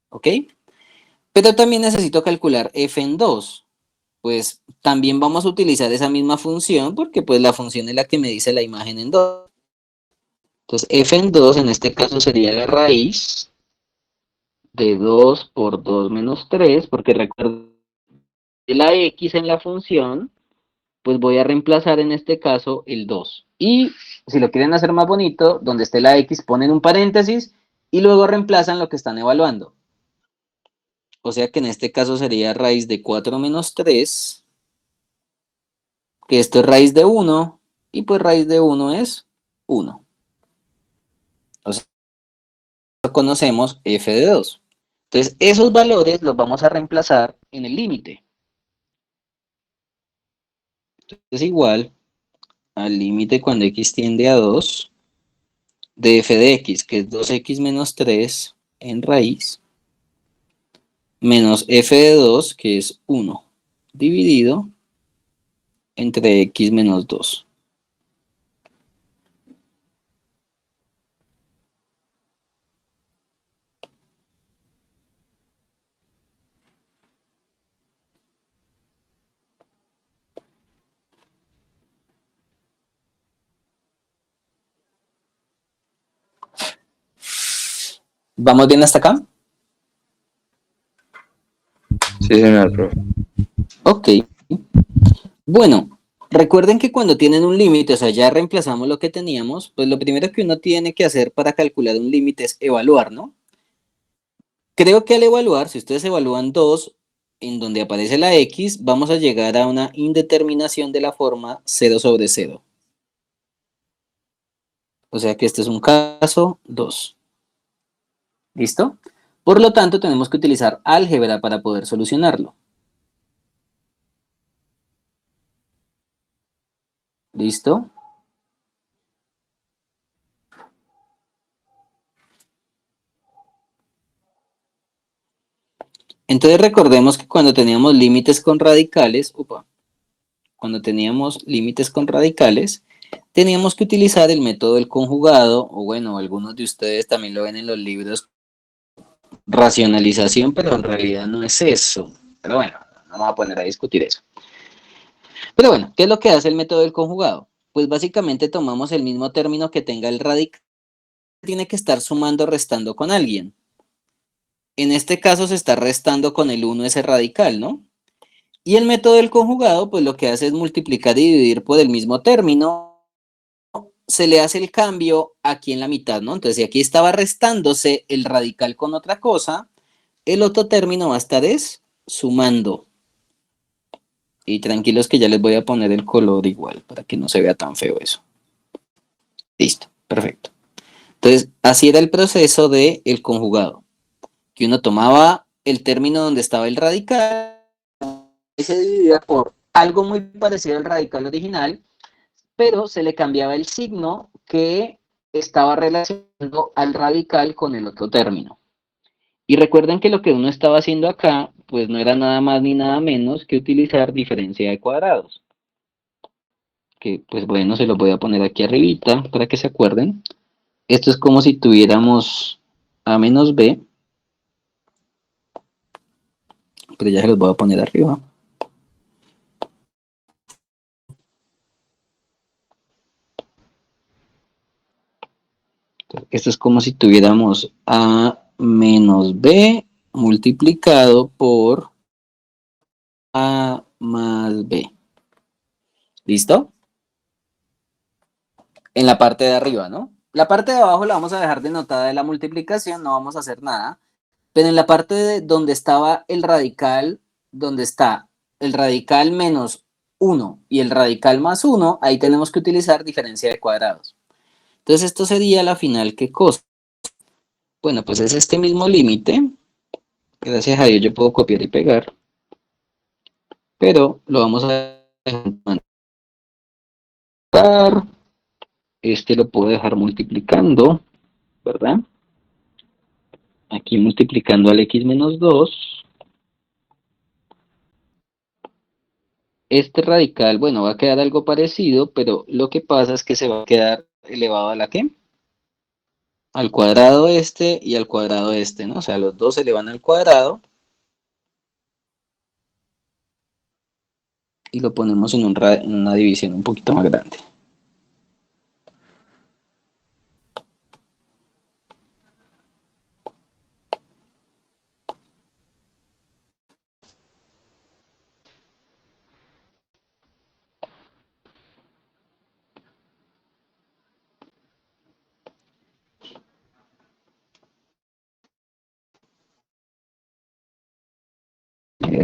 ¿ok? Pero también necesito calcular f en 2. Pues también vamos a utilizar esa misma función porque pues la función es la que me dice la imagen en 2. Entonces, f en 2 en este caso sería la raíz de 2 por 2 menos 3, porque recuerda la x en la función, pues voy a reemplazar en este caso el 2. Y si lo quieren hacer más bonito, donde esté la x ponen un paréntesis y luego reemplazan lo que están evaluando. O sea que en este caso sería raíz de 4 menos 3, que esto es raíz de 1, y pues raíz de 1 es 1. O sea, conocemos f de 2. Entonces, esos valores los vamos a reemplazar en el límite. Es igual al límite cuando x tiende a 2 de f de x, que es 2x menos 3 en raíz, menos f de 2, que es 1, dividido entre x menos 2. ¿Vamos bien hasta acá? Sí, señor, profe. Ok. Bueno, recuerden que cuando tienen un límite, o sea, ya reemplazamos lo que teníamos, pues lo primero que uno tiene que hacer para calcular un límite es evaluar, ¿no? Creo que al evaluar, si ustedes evalúan 2, en donde aparece la x, vamos a llegar a una indeterminación de la forma 0 sobre 0. O sea que este es un caso 2. ¿Listo? Por lo tanto, tenemos que utilizar álgebra para poder solucionarlo. ¿Listo? Entonces recordemos que cuando teníamos límites con radicales, teníamos que utilizar el método del conjugado, o bueno, algunos de ustedes también lo ven en los libros, racionalización, pero en realidad no es eso. Pero bueno, no vamos a poner a discutir eso. Pero bueno, ¿qué es lo que hace el método del conjugado? Pues básicamente tomamos el mismo término que tenga el radical, tiene que estar sumando o restando con alguien. En este caso se está restando con el 1 ese radical, ¿no? Y el método del conjugado, pues lo que hace es multiplicar y dividir por el mismo término. Se le hace el cambio aquí en la mitad, ¿no? Entonces, si aquí estaba restándose el radical con otra cosa, el otro término va a estar es sumando. Y tranquilos que ya les voy a poner el color igual para que no se vea tan feo eso. Listo, perfecto. Entonces, así era el proceso del conjugado, que uno tomaba el término donde estaba el radical se dividía por algo muy parecido al radical original, pero se le cambiaba el signo que estaba relacionado al radical con el otro término. Y recuerden que lo que uno estaba haciendo acá, pues no era nada más ni nada menos que utilizar diferencia de cuadrados. Que pues bueno, se lo voy a poner aquí arribita para que se acuerden. Esto es como si tuviéramos a menos b, pero ya se los voy a poner arriba. Esto es como si tuviéramos a menos b multiplicado por a más b. ¿Listo? En la parte de arriba, ¿no? La parte de abajo la vamos a dejar denotada de la multiplicación, no vamos a hacer nada. Pero en la parte de donde estaba el radical, donde está el radical menos 1 y el radical más 1, ahí tenemos que utilizar diferencia de cuadrados. Entonces esto sería la final, ¿qué cosa? Bueno, pues es este mismo límite. Gracias a Dios yo puedo copiar y pegar. Pero lo vamos a dejar. Este lo puedo dejar multiplicando, ¿verdad? Aquí multiplicando al x menos 2. Este radical, bueno, va a quedar algo parecido, pero lo que pasa es que se va a quedar elevado a la ¿qué? Al cuadrado este y al cuadrado este, ¿no? O sea, los dos se elevan al cuadrado y lo ponemos en una división un poquito más grande.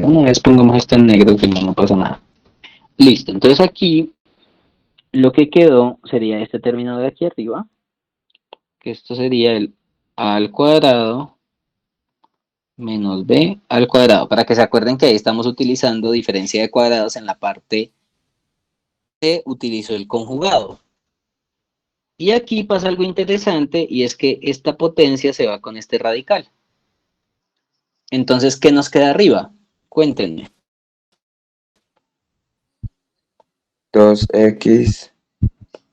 Una vez pongamos esto en negro, que no pasa nada. Listo, entonces aquí lo que quedó sería este término de aquí arriba, que esto sería el a al cuadrado menos b al cuadrado, para que se acuerden que ahí estamos utilizando diferencia de cuadrados en la parte que utilizó el conjugado. Y aquí pasa algo interesante y es que esta potencia se va con este radical. Entonces, ¿qué nos queda arriba? Cuéntenme. 2x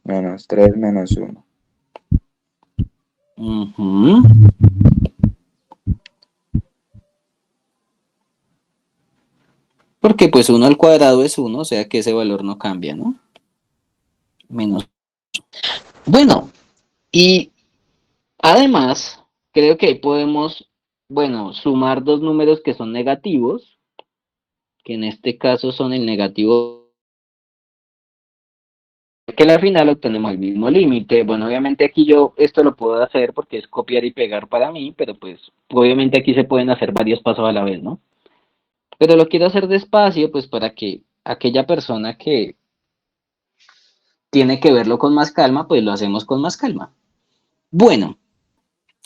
menos 3 menos 1. Uh-huh. Porque pues 1 al cuadrado es 1, o sea que ese valor no cambia, ¿no? Menos. Bueno, y además, creo que ahí podemos, bueno, sumar dos números que son negativos, que en este caso son el negativo, que al final obtenemos el mismo límite. Bueno, obviamente aquí yo esto lo puedo hacer porque es copiar y pegar para mí, pero pues obviamente aquí se pueden hacer varios pasos a la vez, ¿no? Pero lo quiero hacer despacio, pues para que aquella persona que tiene que verlo con más calma, pues lo hacemos con más calma. Bueno,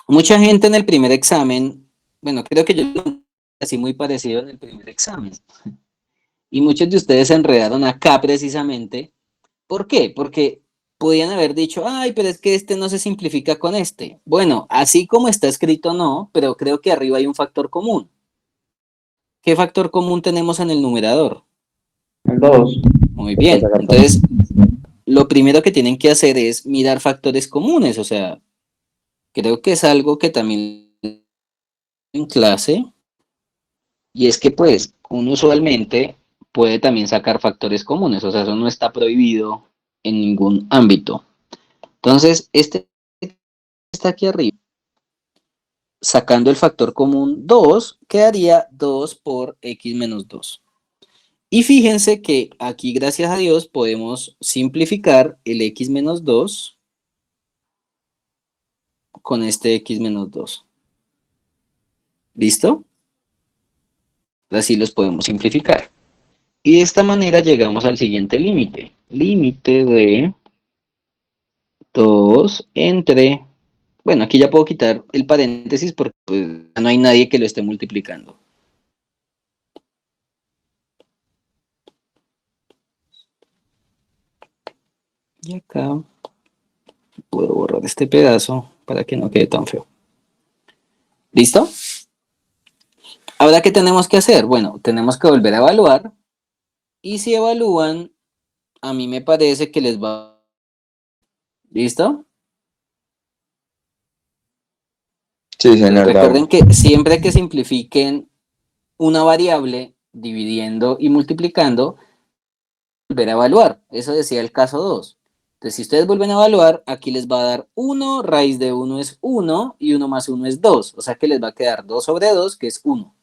mucha gente en el primer examen, bueno, creo que yo así muy parecido en el primer examen. Y muchos de ustedes se enredaron acá precisamente. ¿Por qué? Porque podían haber dicho, ay, pero es que este no se simplifica con este. Bueno, así como está escrito, no, pero creo que arriba hay un factor común. ¿Qué factor común tenemos en el numerador? El 2. Muy bien, entonces lo primero que tienen que hacer es mirar factores comunes, o sea, creo que es algo que también en clase, y es que pues uno usualmente puede también sacar factores comunes, o sea, eso no está prohibido en ningún ámbito. Entonces, este está aquí arriba, sacando el factor común 2, quedaría 2 por x menos 2. Y fíjense que aquí, gracias a Dios, podemos simplificar el x menos 2 con este x menos 2. ¿Listo? Así los podemos simplificar. Y de esta manera llegamos al siguiente límite. Límite de 2 entre... Bueno, aquí ya puedo quitar el paréntesis porque pues, no hay nadie que lo esté multiplicando. Y acá puedo borrar este pedazo para que no quede tan feo. ¿Listo? Ahora, ¿qué tenemos que hacer? Bueno, tenemos que volver a evaluar. Y si evalúan, a mí me parece que les va... ¿Listo? Sí, Entonces, señor recuerden Dago. que siempre que simplifiquen una variable, dividiendo y multiplicando, volver a evaluar. Eso decía el caso 2. Entonces, si ustedes vuelven a evaluar, aquí les va a dar 1, raíz de 1 es 1 y 1 más 1 es 2. O sea que les va a quedar 2 sobre 2, que es 1.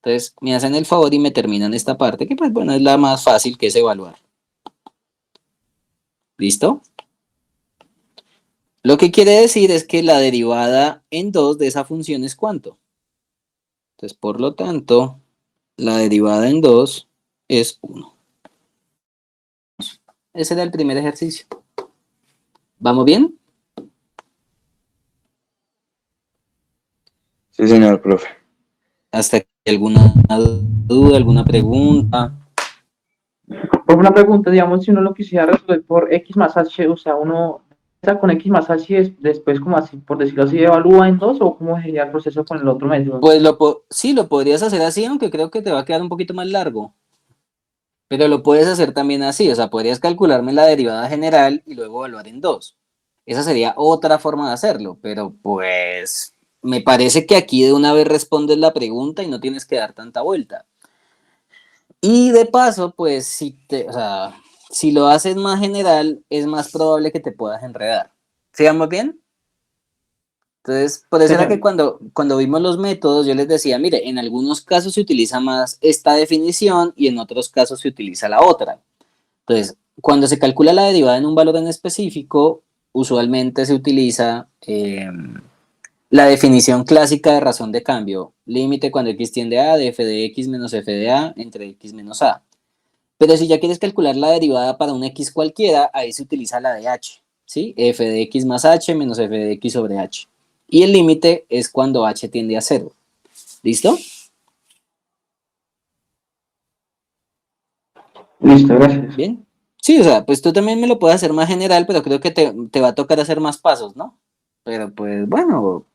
Entonces, me hacen el favor y me terminan esta parte, que pues bueno, es la más fácil, que es evaluar. ¿Listo? Lo que quiere decir es que la derivada en 2 de esa función es ¿cuánto? Entonces, por lo tanto, la derivada en 2 es 1. Ese era el primer ejercicio. ¿Vamos bien? Sí, señor profe. ¿Hasta aquí alguna duda, alguna pregunta? Por una pregunta, digamos, si uno lo quisiera resolver por X más H, o sea, uno está con X más H y después, como así, por decirlo así, evalúa en dos, o cómo sería el proceso con el otro método. Pues sí, lo podrías hacer así, aunque creo que te va a quedar un poquito más largo. Pero lo puedes hacer también así, o sea, podrías calcularme la derivada general y luego evaluar en 2. Esa sería otra forma de hacerlo, pero pues me parece que aquí de una vez respondes la pregunta y no tienes que dar tanta vuelta. Y de paso, pues o sea, si lo haces más general, es más probable que te puedas enredar. ¿Sigamos bien? Entonces, por eso era que Señor, cuando vimos los métodos, yo les decía, mire, en algunos casos se utiliza más esta definición y en otros casos se utiliza la otra. Entonces, cuando se calcula la derivada en un valor en específico, usualmente se utiliza la definición clásica de razón de cambio, límite cuando x tiende a de f de x menos f de a entre x menos a. Pero si ya quieres calcular la derivada para un x cualquiera, ahí se utiliza la de h, ¿sí? F de x más h menos f de x sobre h. Y el límite es cuando h tiende a 0. ¿Listo? listo, gracias. Bien. Sí, o sea, pues tú también me lo puedes hacer más general, pero creo que te va a tocar hacer más pasos, ¿no? Pero pues bueno,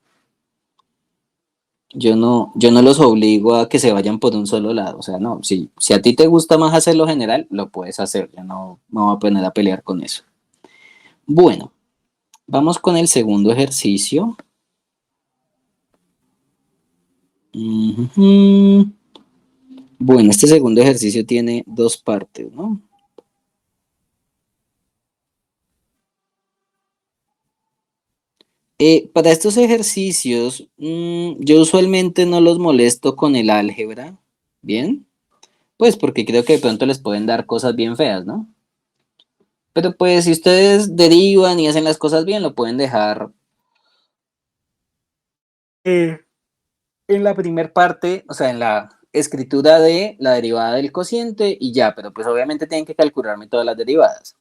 yo no los obligo a que se vayan por un solo lado. O sea, no, si a ti te gusta más hacerlo general, lo puedes hacer. Yo no me voy a poner a pelear con eso. Bueno, vamos con el segundo ejercicio. Ujujú. Bueno, este segundo ejercicio tiene dos partes, ¿no? Para estos ejercicios, yo usualmente no los molesto con el álgebra, ¿bien? Pues porque creo que de pronto les pueden dar cosas bien feas, ¿no? Pero pues si ustedes derivan y hacen las cosas bien, lo pueden dejar en la primer parte, o sea, en la escritura de la derivada del cociente y ya, pero pues obviamente tienen que calcularme todas las derivadas.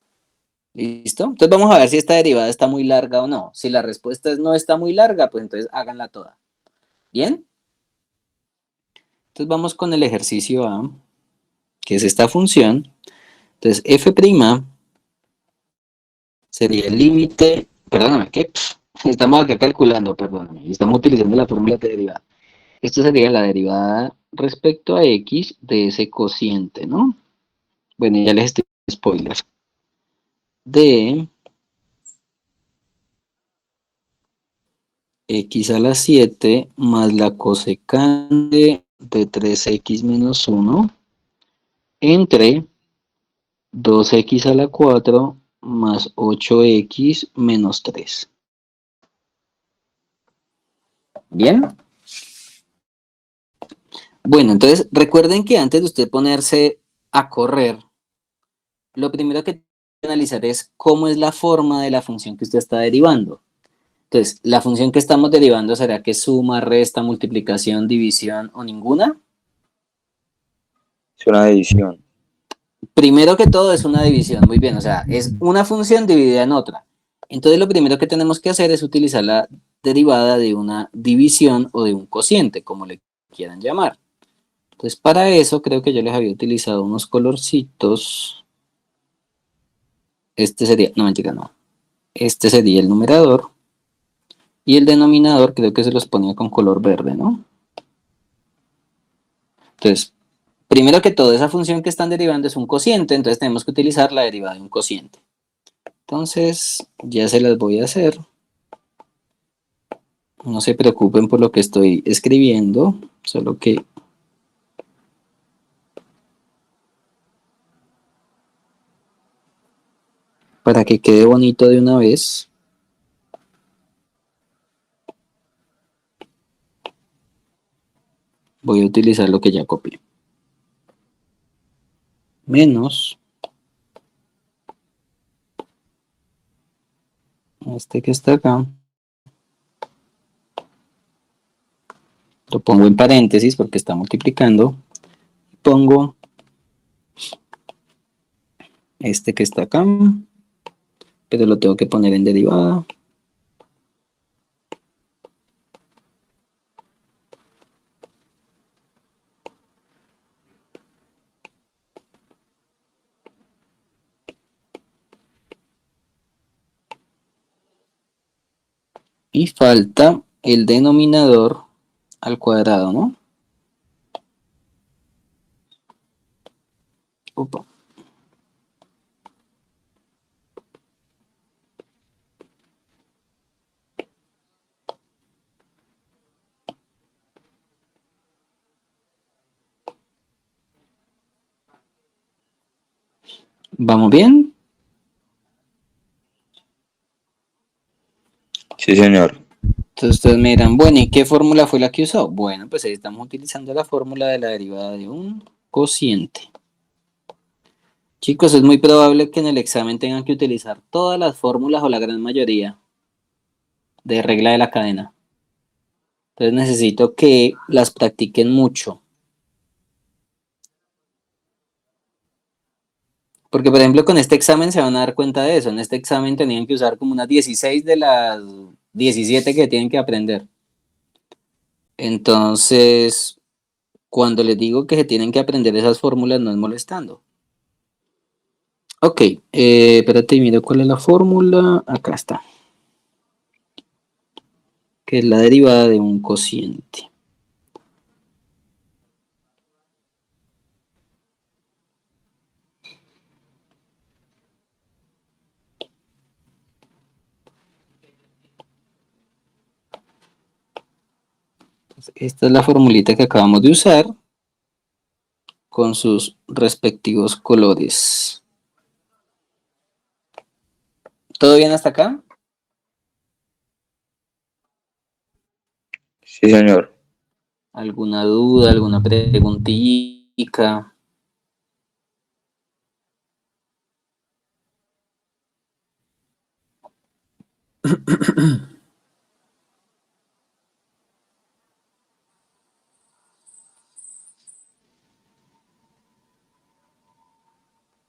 ¿Listo? Entonces vamos a ver si esta derivada está muy larga o no. Si la respuesta es no está muy larga, pues entonces háganla toda. ¿Bien? Entonces vamos con el ejercicio A, que es esta función. Entonces f' sería el límite, perdóname, ¿qué? Estamos acá calculando, perdóname, estamos utilizando la fórmula de derivada. Esto sería la derivada respecto a x de ese cociente, ¿no? Bueno, ya les estoy spoiler. De x a la 7 más la cosecante de 3x menos 1 entre 2x a la 4 más 8x menos 3. ¿Bien? Bueno, entonces recuerden que antes de usted ponerse a correr, lo primero que tiene que analizar es cómo es la forma de la función que usted está derivando. Entonces, ¿la función que estamos derivando será que suma, resta, multiplicación, división o ninguna? Es una división. Primero que todo es una división, muy bien, o sea, es una función dividida en otra. Entonces, lo primero que tenemos que hacer es utilizar la derivada de una división o de un cociente, como le quieran llamar. Entonces, para eso creo que yo les había utilizado unos colorcitos. este sería, no mentira, no. Este sería el numerador. Y el denominador creo que se los ponía con color verde, ¿no? Entonces, primero que todo, esa función que están derivando es un cociente, entonces tenemos que utilizar la derivada de un cociente. Entonces, ya se las voy a hacer. No se preocupen por lo que estoy escribiendo, solo que para que quede bonito de una vez, voy a utilizar lo que ya copié. Menos este que está acá. Lo pongo en paréntesis porque está multiplicando. Pongo este que está acá, pero lo tengo que poner en derivada. Y falta el denominador al cuadrado, ¿no? Opa. ¿Vamos bien? Sí, señor. Entonces ustedes me dirán, bueno, ¿y qué fórmula fue la que usó? Bueno, pues ahí estamos utilizando la fórmula de la derivada de un cociente. Chicos, es muy probable que en el examen tengan que utilizar todas las fórmulas o la gran mayoría de regla de la cadena. Entonces necesito que las practiquen mucho. Porque, por ejemplo, con este examen se van a dar cuenta de eso. En este examen tenían que usar como unas 16 de las 17 que tienen que aprender. Entonces, cuando les digo que se tienen que aprender esas fórmulas, no es molestando. Ok, espérate, miro cuál es la fórmula. Acá está. Que es la derivada de un cociente. Esta es la formulita que acabamos de usar con sus respectivos colores. ¿Todo bien hasta acá? Sí, señor. ¿Alguna duda, alguna preguntita?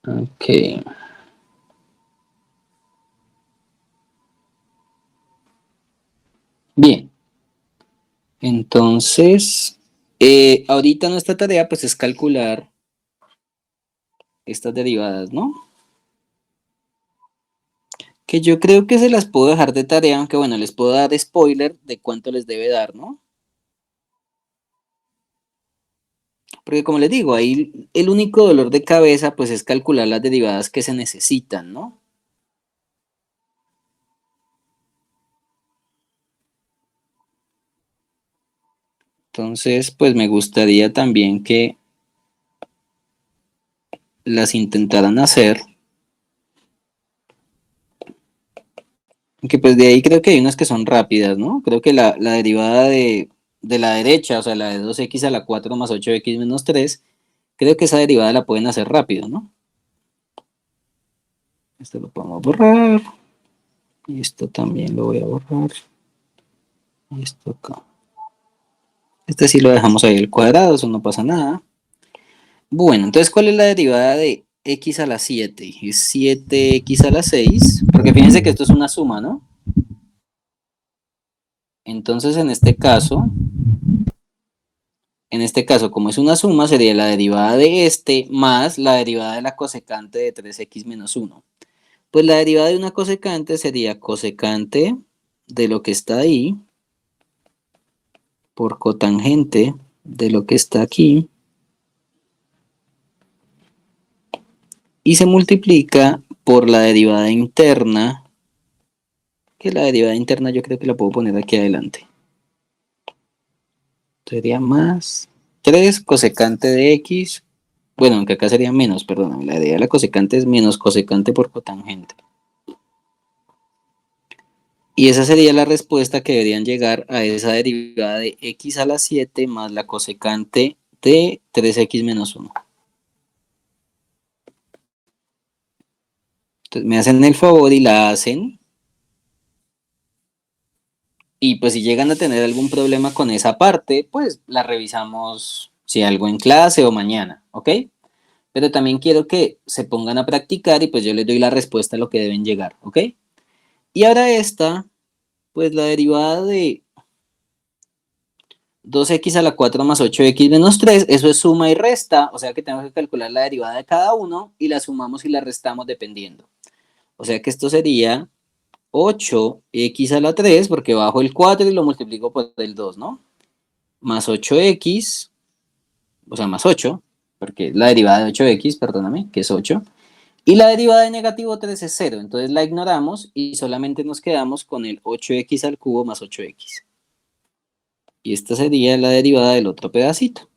Ok. Bien. Entonces, ahorita nuestra tarea pues es calcular estas derivadas, ¿no? Que yo creo que se las puedo dejar de tarea, aunque bueno, les puedo dar spoiler de cuánto les debe dar, ¿no? Porque como les digo, ahí el único dolor de cabeza pues es calcular las derivadas que se necesitan, ¿no? Entonces, pues me gustaría también que las intentaran hacer. Que pues de ahí creo que hay unas que son rápidas, ¿no? Creo que la derivada de la derecha, o sea, la de 2x a la 4 más 8x menos 3, creo que esa derivada la pueden hacer rápido, ¿no? Esto lo podemos borrar. Y esto también lo voy a borrar. Y esto acá. Este sí lo dejamos ahí al cuadrado, eso no pasa nada. Bueno, entonces, ¿cuál es la derivada de x a la 7? Es 7x a la 6, porque fíjense que esto es una suma, ¿no? Entonces, en este caso, como es una suma, sería la derivada de este más la derivada de la cosecante de 3x menos 1. Pues la derivada de una cosecante sería cosecante de lo que está ahí por cotangente de lo que está aquí y se multiplica por la derivada interna, que la derivada interna yo creo que la puedo poner aquí adelante. Sería más 3 cosecante de x, bueno, aunque acá sería menos, perdón, la derivada de la cosecante es menos cosecante por cotangente. Y esa sería la respuesta que deberían llegar a esa derivada de x a la 7 más la cosecante de 3x menos 1. Entonces me hacen el favor y la hacen. Y pues si llegan a tener algún problema con esa parte, pues la revisamos si algo en clase o mañana, ¿ok? Pero también quiero que se pongan a practicar y pues yo les doy la respuesta a lo que deben llegar, ¿ok? Y ahora esta, pues la derivada de 2x a la 4 más 8x menos 3, eso es suma y resta, o sea que tenemos que calcular la derivada de cada uno y la sumamos y la restamos dependiendo. O sea que esto sería 8x a la 3, porque bajo el 4 y lo multiplico por el 2, ¿no? Más 8x, o sea, más 8, porque la derivada de 8x, perdóname, que es 8, y la derivada de negativo 3 es 0, entonces la ignoramos y solamente nos quedamos con el 8x al cubo más 8x. Y esta sería la derivada del otro pedacito.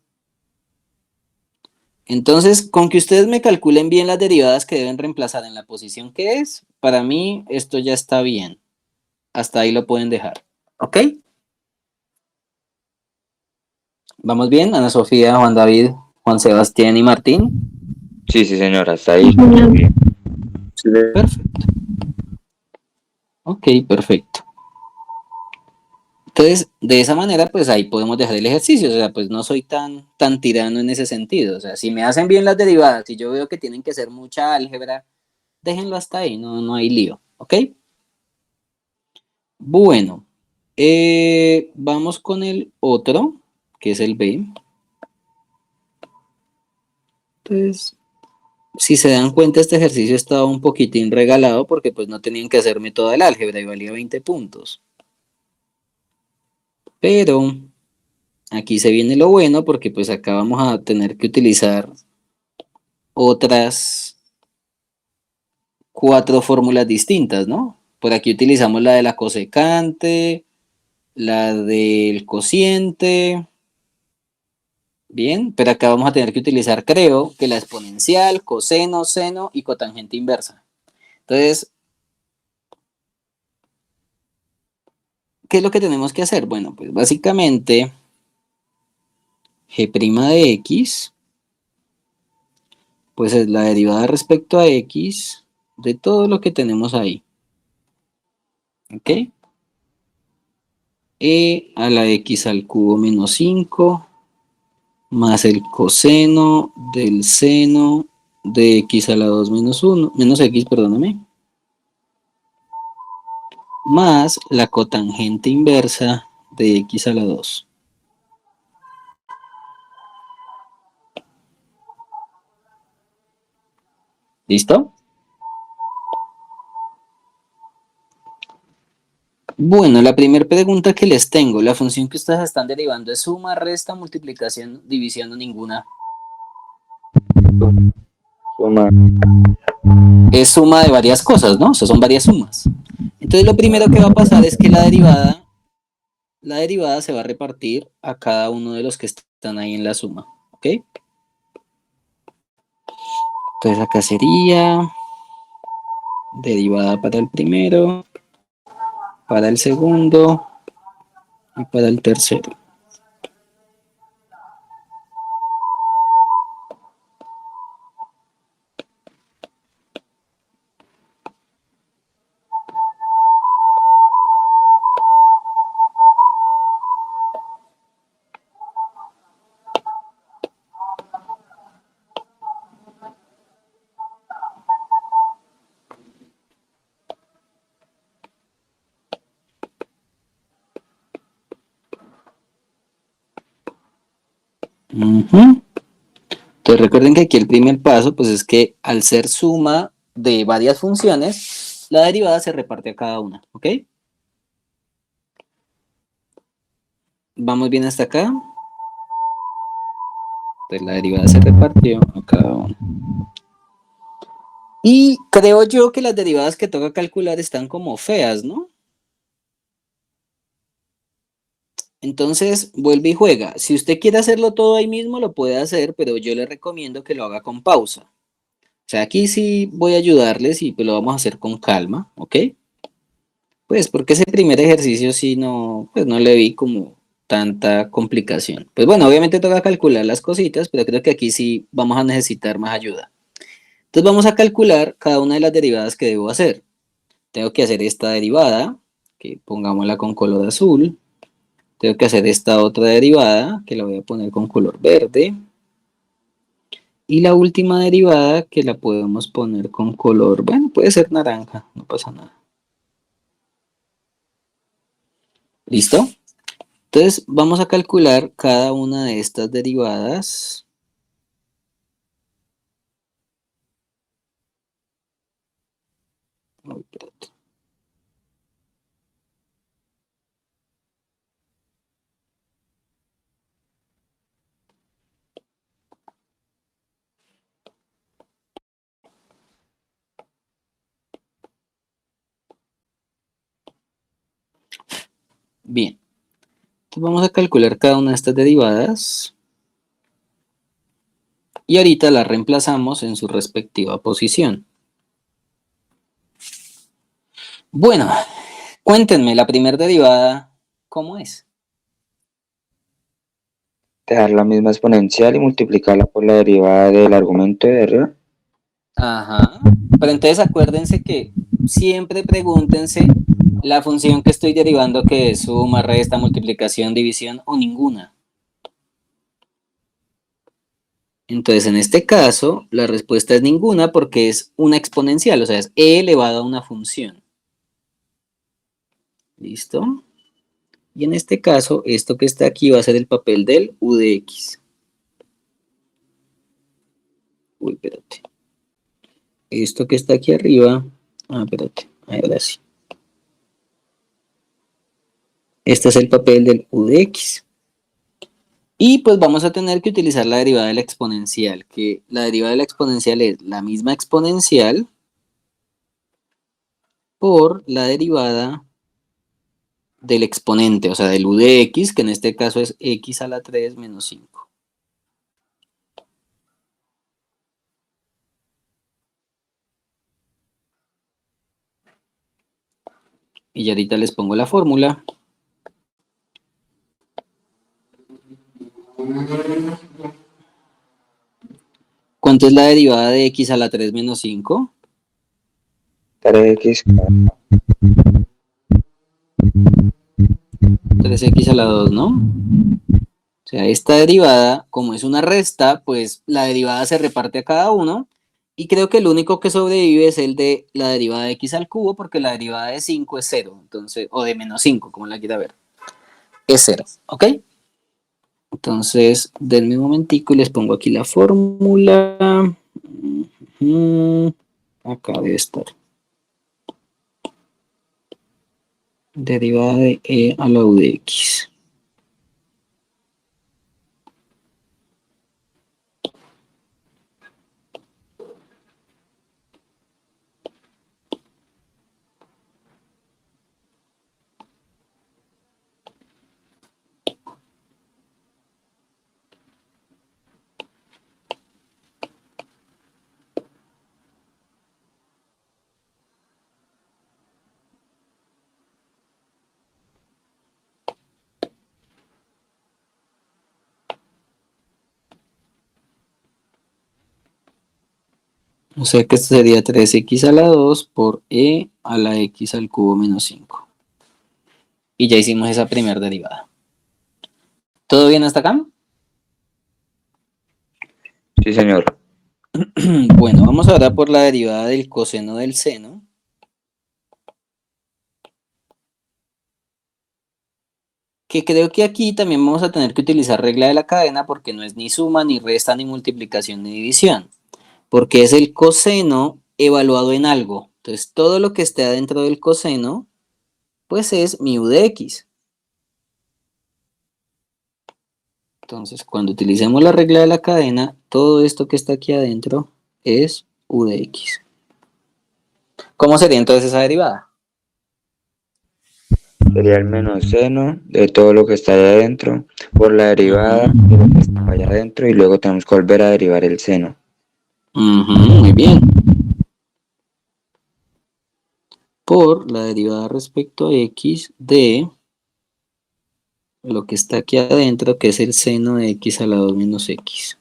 Entonces, con que ustedes me calculen bien las derivadas que deben reemplazar en la posición que es, para mí esto ya está bien. Hasta ahí lo pueden dejar. ¿Ok? ¿Vamos bien? Ana Sofía, Juan David, Juan Sebastián y Martín. Sí, sí, señora, hasta ahí. Muy bien. Sí, Perfecto. Ok, perfecto. Entonces, de esa manera, pues ahí podemos dejar el ejercicio. O sea, pues no soy tan tirano en ese sentido. O sea, si me hacen bien las derivadas y yo veo que tienen que ser mucha álgebra, déjenlo hasta ahí, no hay lío. ¿Ok? Bueno, vamos con el otro, que es el B. Entonces, si se dan cuenta, este ejercicio estaba un poquitín regalado porque pues no tenían que hacerme toda el álgebra y valía 20 puntos. Pero aquí se viene lo bueno porque pues acá vamos a tener que utilizar otras 4 fórmulas distintas, ¿no? Por aquí utilizamos la de la cosecante, la del cociente, bien, pero acá vamos a tener que utilizar, creo, que la exponencial, coseno, seno y cotangente inversa. Entonces, ¿qué es lo que tenemos que hacer? Bueno, pues básicamente g' de x, pues es la derivada respecto a x de todo lo que tenemos ahí. ¿Ok? E a la x al cubo menos 5 más el coseno del seno de x a la 2 menos 1, menos x, perdóname, más la cotangente inversa de x a la 2. ¿Listo? Bueno, la primera pregunta que les tengo, la función que ustedes están derivando es suma, resta, multiplicación, división o ninguna. Suma. Es suma de varias cosas, ¿no? O sea, son varias sumas. Entonces lo primero que va a pasar es que la derivada se va a repartir a cada uno de los que están ahí en la suma, ¿ok? Entonces acá sería derivada para el primero, para el segundo y para el tercero. Entonces recuerden que aquí el primer paso pues es que al ser suma de varias funciones, la derivada se reparte a cada una, ¿ok? ¿Vamos bien hasta acá? Entonces la derivada se repartió a cada una. Y creo yo que las derivadas que toca calcular están como feas, ¿no? Entonces, vuelve y juega. Si usted quiere hacerlo todo ahí mismo, lo puede hacer, pero yo le recomiendo que lo haga con pausa. O sea, aquí sí voy a ayudarles y pues lo vamos a hacer con calma, ¿ok? Pues porque ese primer ejercicio sí no, pues no le vi como tanta complicación. Pues bueno, obviamente toca calcular las cositas, pero creo que aquí sí vamos a necesitar más ayuda. Entonces vamos a calcular cada una de las derivadas que debo hacer. Tengo que hacer esta derivada, que pongámosla con color azul. Tengo que hacer esta otra derivada, que la voy a poner con color verde. Y la última derivada, que la podemos poner con color, bueno, puede ser naranja, no pasa nada. ¿Listo? Entonces vamos a calcular cada una de estas derivadas. Uy, espérate. Bien, entonces vamos a calcular cada una de estas derivadas y ahorita las reemplazamos en su respectiva posición. Bueno, cuéntenme la primera derivada, ¿cómo es? Dejar la misma exponencial y multiplicarla por la derivada del argumento de arriba. Ajá, pero entonces acuérdense que siempre pregúntense la función que estoy derivando, que es suma, resta, multiplicación, división o ninguna. Entonces, en este caso, la respuesta es ninguna porque es una exponencial, o sea, es e elevado a una función. ¿Listo? Y en este caso, esto que está aquí va a ser el papel del u de x. Uy, espérate. Esto que está aquí arriba, espérate, ahora sí. Este es el papel del u de x. Y pues vamos a tener que utilizar la derivada de la exponencial, que la derivada de la exponencial es la misma exponencial por la derivada del exponente, o sea, del u de x, que en este caso es x a la 3 menos 5. Y ya ahorita les pongo la fórmula. ¿Cuánto es la derivada de x a la 3 menos 5? 3x, 3x a la 2, ¿no? O sea, esta derivada, como es una resta, pues la derivada se reparte a cada uno. Y creo que el único que sobrevive es el de la derivada de x al cubo, porque la derivada de 5 es 0, entonces, o de menos 5, como la quiera ver. Es 0, ¿ok? Entonces, denme un momentico y les pongo aquí la fórmula. Acá debe estar. Derivada de e a la u de x. O sea que esto sería 3x a la 2 por e a la x al cubo menos 5. Y ya hicimos esa primera derivada. ¿Todo bien hasta acá? sí señor. Bueno, vamos ahora por la derivada del coseno del seno. Que creo que aquí también vamos a tener que utilizar regla de la cadena porque no es ni suma, ni resta, ni multiplicación, ni división. Porque es el coseno evaluado en algo. Entonces, todo lo que esté adentro del coseno, pues es mi u de x. Entonces, cuando utilicemos la regla de la cadena, todo esto que está aquí adentro es u de x. ¿Cómo sería entonces esa derivada? Sería el menos seno de todo lo que está ahí adentro por la derivada de lo que estaba allá adentro y luego tenemos que volver a derivar el seno. Muy bien. Por la derivada respecto a x de lo que está aquí adentro, que es el seno de x a la 2 menos x.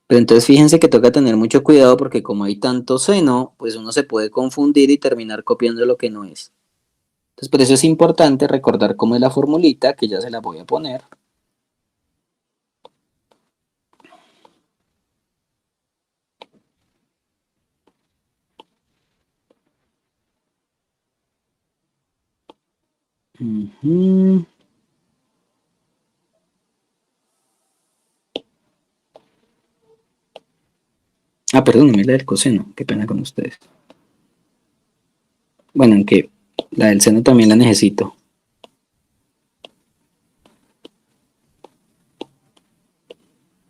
Pero entonces fíjense que toca tener mucho cuidado porque como hay tanto seno, pues uno se puede confundir y terminar copiando lo que no es. Entonces por eso es importante recordar cómo es la formulita, que ya se la voy a poner. Perdónenme, la del coseno, qué pena con ustedes. Bueno, aunque la del seno también la necesito.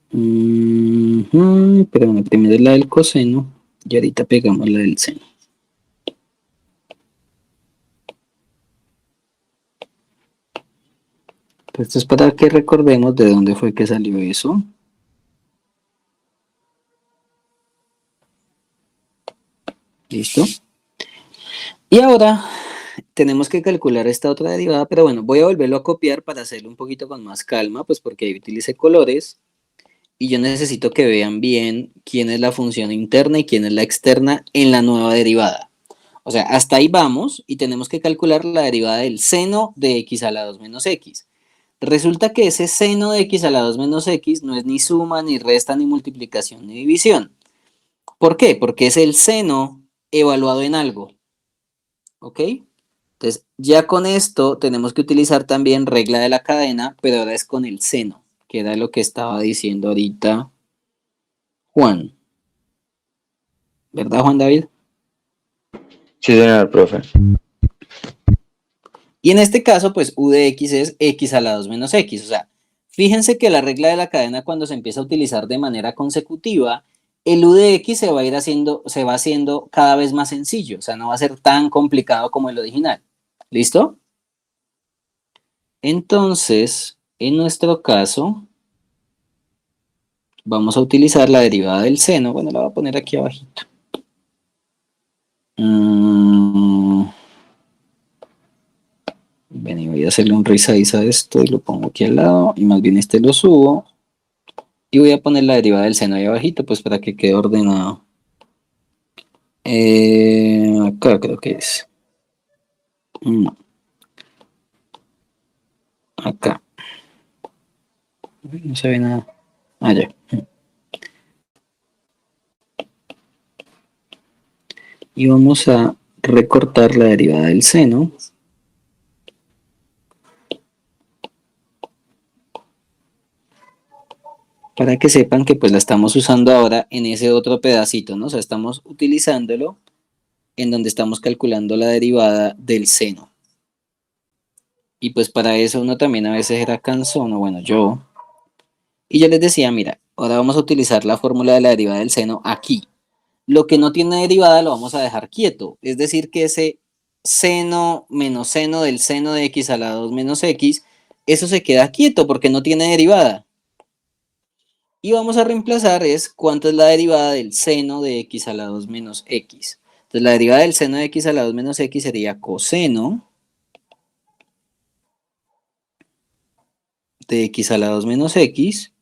Pero bueno, primero es la del coseno y ahorita pegamos la del seno. Esto es para que recordemos de dónde fue que salió eso. ¿Listo? Y ahora tenemos que calcular esta otra derivada, pero bueno, voy a volverlo a copiar para hacerlo un poquito con más calma, pues porque ahí utilicé colores y yo necesito que vean bien quién es la función interna y quién es la externa en la nueva derivada. O sea, hasta ahí vamos y tenemos que calcular la derivada del seno de x a la 2 menos x. Resulta que ese seno de x a la 2 menos x no es ni suma, ni resta, ni multiplicación, ni división. ¿Por qué? Porque es el seno evaluado en algo. ¿Ok? Entonces, ya con esto tenemos que utilizar también regla de la cadena, pero ahora es con el seno, que era lo que estaba diciendo ahorita Juan. ¿Verdad, Juan David? Sí, señor profe. Y en este caso, pues u de x es x a la 2 menos x. O sea, fíjense que la regla de la cadena cuando se empieza a utilizar de manera consecutiva, el u de x se va haciendo cada vez más sencillo. O sea, no va a ser tan complicado como el original. ¿Listo? Entonces, en nuestro caso, vamos a utilizar la derivada del seno. Bueno, la voy a poner aquí abajito. Ven y voy a hacerle un resize a esto y lo pongo aquí al lado. Y más bien este lo subo. Y voy a poner la derivada del seno ahí abajito, pues para que quede ordenado. Acá creo que es. No. Acá. No se ve nada. Ya. Y vamos a recortar la derivada del seno. Para que sepan que pues la estamos usando ahora en ese otro pedacito, ¿no? O sea, estamos utilizándolo en donde estamos calculando la derivada del seno. Y pues para eso uno también a veces era cansón, o bueno, yo. Y yo les decía, mira, ahora vamos a utilizar la fórmula de la derivada del seno aquí. Lo que no tiene derivada lo vamos a dejar quieto. Es decir, que ese seno menos seno del seno de x a la 2 menos x, eso se queda quieto porque no tiene derivada. Y vamos a reemplazar es cuánto es la derivada del seno de x a la 2 menos x. Entonces la derivada del seno de x a la 2 menos x sería coseno de x a la 2 menos x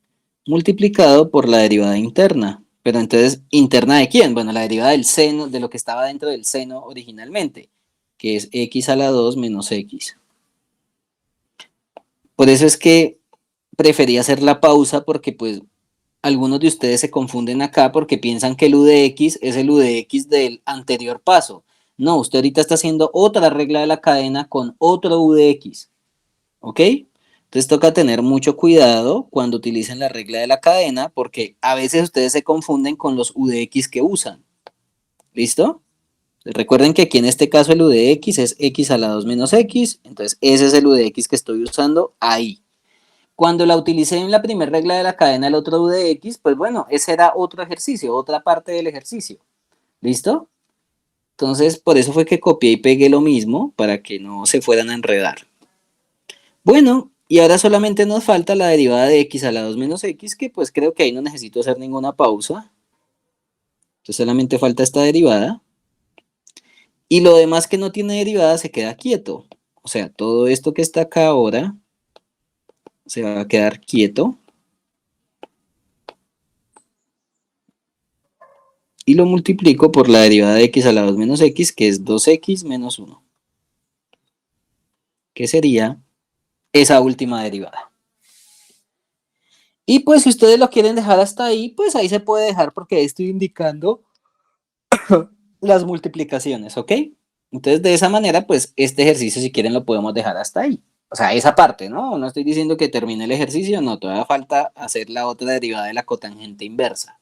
multiplicado por la derivada interna. Pero entonces, ¿interna de quién? Bueno, la derivada del seno, de lo que estaba dentro del seno originalmente, que es x a la 2 menos x. Por eso es que preferí hacer la pausa porque pues algunos de ustedes se confunden acá porque piensan que el u de x es el u de x del anterior paso. No, usted ahorita está haciendo otra regla de la cadena con otro u de x. ¿ok? Entonces toca tener mucho cuidado cuando utilicen la regla de la cadena, porque a veces ustedes se confunden con los UDX que usan. ¿Listo? Recuerden que aquí en este caso el UDX es x a la 2 menos x, entonces ese es el UDX que estoy usando ahí. Cuando la utilicé en la primera regla de la cadena, el otro UDX, pues bueno, ese era otro ejercicio, otra parte del ejercicio. ¿Listo? Entonces, por eso fue que copié y pegué lo mismo, para que no se fueran a enredar. Bueno, y ahora solamente nos falta la derivada de x a la 2 menos x, que pues creo que ahí no necesito hacer ninguna pausa. Entonces solamente falta esta derivada. Y lo demás que no tiene derivada se queda quieto. O sea, todo esto que está acá ahora se va a quedar quieto. Y lo multiplico por la derivada de x a la 2 menos x, que es 2x menos 1. Que sería esa última derivada. Y pues si ustedes lo quieren dejar hasta ahí, pues ahí se puede dejar porque ahí estoy indicando las multiplicaciones, ¿ok? Entonces de esa manera, pues este ejercicio si quieren lo podemos dejar hasta ahí. O sea, esa parte, ¿no? No estoy diciendo que termine el ejercicio, no, todavía falta hacer la otra derivada de la cotangente inversa.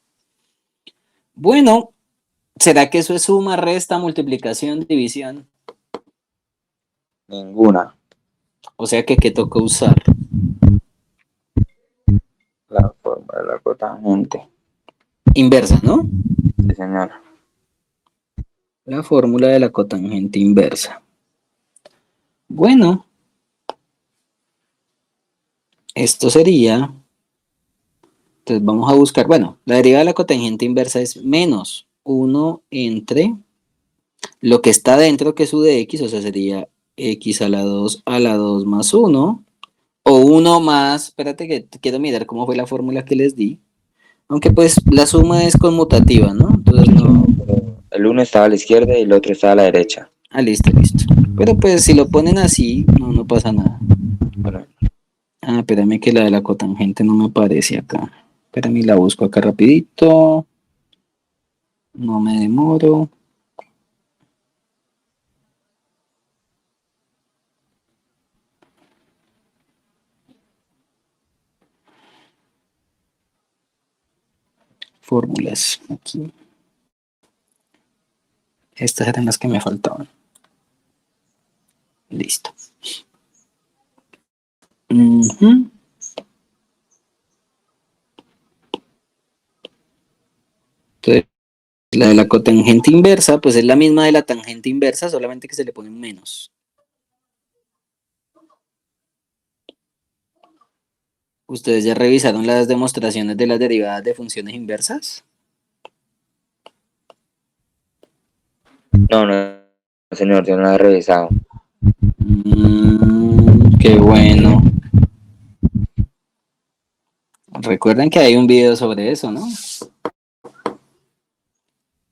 Bueno, ¿será que eso es suma, resta, multiplicación, división? Ninguna. O sea que, ¿qué toca usar? La forma de la cotangente. Inversa, ¿no? Sí, señor. La fórmula de la cotangente inversa. Bueno, esto sería, entonces vamos a buscar, bueno, la derivada de la cotangente inversa es menos 1 entre lo que está dentro, que es u de x, o sea, sería x a la 2 más 1, o 1 más, espérate que quiero mirar cómo fue la fórmula que les di, aunque pues la suma es conmutativa, ¿no? Entonces no... El uno estaba a la izquierda y el otro estaba a la derecha. Ah, listo, listo. Pero pues si lo ponen así, no pasa nada. Bueno, Ah, espérame que la de la cotangente no me aparece acá. Espérame, la busco acá rapidito. No me demoro. Fórmulas. Aquí. Estas eran las que me faltaban. Listo. Ujú. Entonces, la de la cotangente inversa, pues es la misma de la tangente inversa, solamente que se le pone un menos. ¿Ustedes ya revisaron las demostraciones de las derivadas de funciones inversas? no, señor, yo no la he revisado. Qué bueno. Recuerden que hay un video sobre eso, ¿no?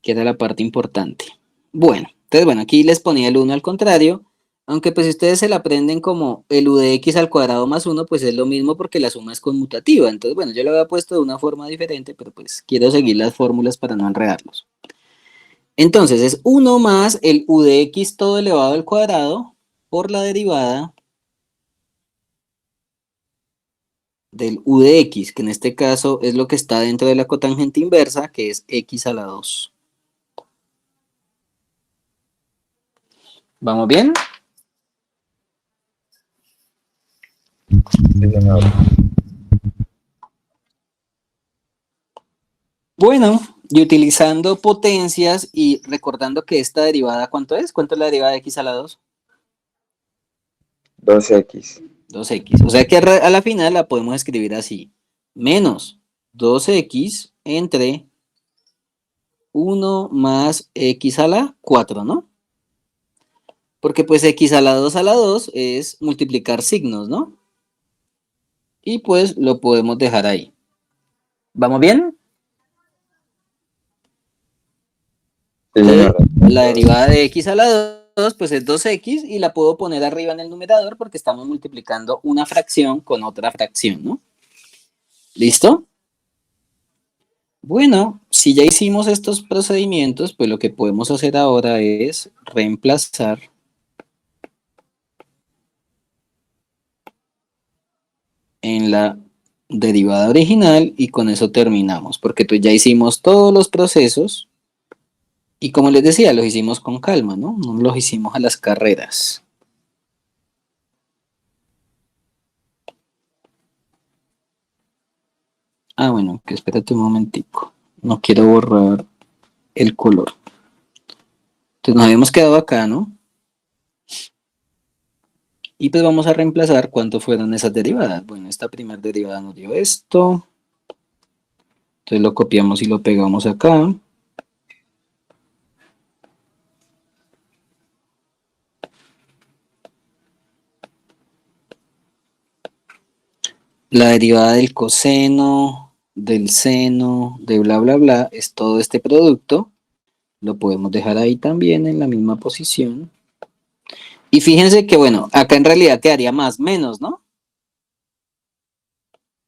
Que era la parte importante. Bueno, entonces bueno, aquí les ponía el 1 al contrario, aunque pues si ustedes se la aprenden como el u de x al cuadrado más 1, pues es lo mismo porque la suma es conmutativa. Entonces bueno, yo lo había puesto de una forma diferente, pero pues quiero seguir las fórmulas para no enredarlos. Entonces es 1 más el u de x todo elevado al cuadrado por la derivada del u de x, que en este caso es lo que está dentro de la cotangente inversa, que es x a la 2. ¿Vamos bien? Sí, señor. Bueno, y utilizando potencias y recordando que esta derivada, ¿cuánto es? ¿Cuánto es la derivada de x a la 2? 2x. 2x. O sea que a la final la podemos escribir así. Menos 2x entre 1 más x a la 4, ¿no? Porque pues x a la 2 es multiplicar signos, ¿no? Y pues lo podemos dejar ahí. ¿Vamos bien? Sí, señor. La derivada de x a la 2 pues es 2x y la puedo poner arriba en el numerador porque estamos multiplicando una fracción con otra fracción, ¿no? ¿Listo? Bueno, si ya hicimos estos procedimientos, pues lo que podemos hacer ahora es reemplazar en la derivada original y con eso terminamos, porque pues ya hicimos todos los procesos y como les decía, los hicimos con calma, ¿no? No los hicimos a las carreras. Ah, bueno, que espérate un momentico. No quiero borrar el color. Entonces nos habíamos quedado acá, ¿no? Y pues vamos a reemplazar cuánto fueron esas derivadas. Bueno, esta primera derivada nos dio esto. Entonces lo copiamos y lo pegamos acá. La derivada del coseno, del seno, de bla, bla, bla, es todo este producto. Lo podemos dejar ahí también en la misma posición. Y fíjense que, bueno, acá en realidad quedaría más menos, ¿no?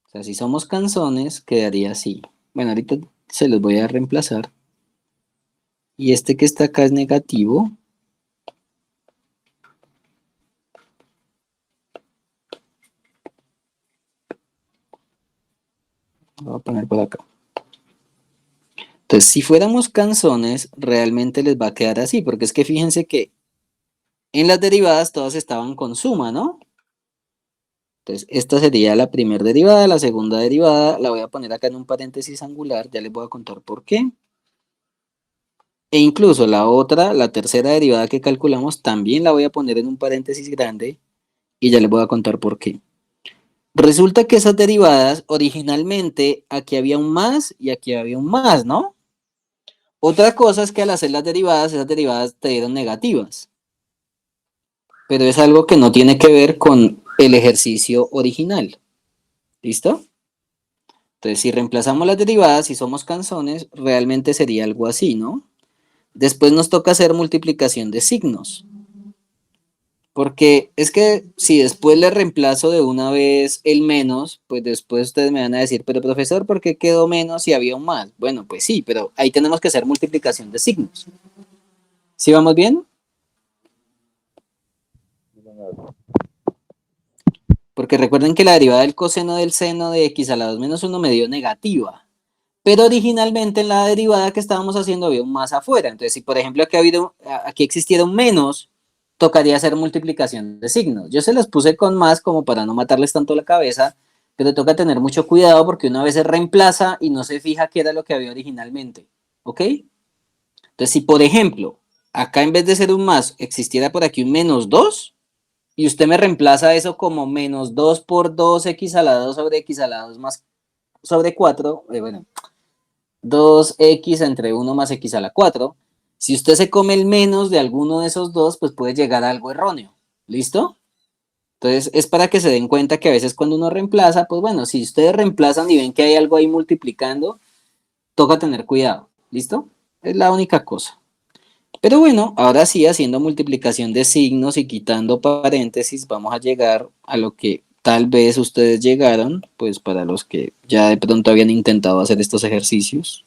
O sea, si somos canzones, quedaría así. Bueno, ahorita se los voy a reemplazar. Y este que está acá es negativo. Lo voy a poner por acá. Entonces, si fuéramos canzones, realmente les va a quedar así, porque es que fíjense que en las derivadas todas estaban con suma, ¿no? Entonces, esta sería la primera derivada, la segunda derivada, la voy a poner acá en un paréntesis angular, ya les voy a contar por qué. E incluso la otra, la tercera derivada que calculamos, también la voy a poner en un paréntesis grande y ya les voy a contar por qué. Resulta que esas derivadas, originalmente, aquí había un más y aquí había un más, ¿no? Otra cosa es que al hacer las derivadas, esas derivadas te dieron negativas. Pero es algo que no tiene que ver con el ejercicio original. ¿Listo? Entonces, si reemplazamos las derivadas, si somos canzones, realmente sería algo así, ¿no? Después nos toca hacer multiplicación de signos. Porque es que si después le reemplazo de una vez el menos, pues después ustedes me van a decir, pero profesor, ¿por qué quedó menos si había un más? Bueno, pues sí, pero ahí tenemos que hacer multiplicación de signos. ¿Sí vamos bien? Porque recuerden que la derivada del coseno del seno de x a la 2 menos 1 me dio negativa. Pero originalmente en la derivada que estábamos haciendo había un más afuera. Entonces, si por ejemplo aquí existiera un menos, tocaría hacer multiplicación de signos. Yo se los puse con más como para no matarles tanto la cabeza, pero toca tener mucho cuidado porque una vez se reemplaza y no se fija qué era lo que había originalmente. ¿Ok? Entonces, si por ejemplo, acá en vez de ser un más, existiera por aquí un menos 2, y usted me reemplaza eso como menos 2 por 2x a la 2 sobre x a la 2 más sobre 4, bueno, 2x entre 1 más x a la 4. Si usted se come el menos de alguno de esos dos, pues puede llegar a algo erróneo. ¿Listo? Entonces, es para que se den cuenta que a veces cuando uno reemplaza, pues bueno, si ustedes reemplazan y ven que hay algo ahí multiplicando, toca tener cuidado. ¿Listo? Es la única cosa. Pero bueno, ahora sí, haciendo multiplicación de signos y quitando paréntesis, vamos a llegar a lo que tal vez ustedes llegaron, pues para los que ya de pronto habían intentado hacer estos ejercicios.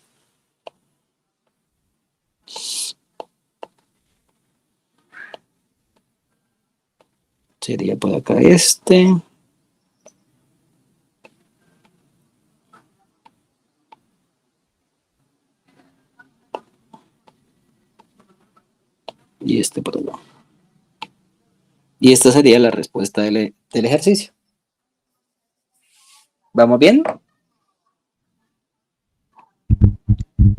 Sería por acá este. Y este por acá. Y esta sería la respuesta del ejercicio. ¿Vamos bien?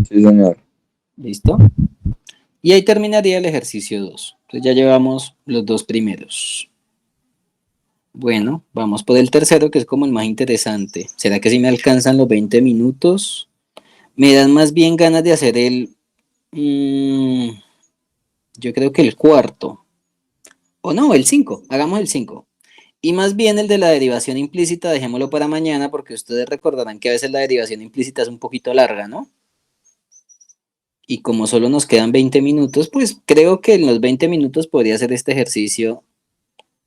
Sí, señor. ¿Listo? Y ahí terminaría el ejercicio 2. Entonces ya llevamos los dos primeros. Bueno, vamos por el tercero, que es como el más interesante. ¿Será que si me alcanzan los 20 minutos? Me dan más bien ganas de hacer yo creo que el cuarto. O no, el 5. Hagamos el 5. Y más bien el de la derivación implícita, dejémoslo para mañana, porque ustedes recordarán que a veces la derivación implícita es un poquito larga, ¿no? Y como solo nos quedan 20 minutos, pues creo que en los 20 minutos podría hacer este ejercicio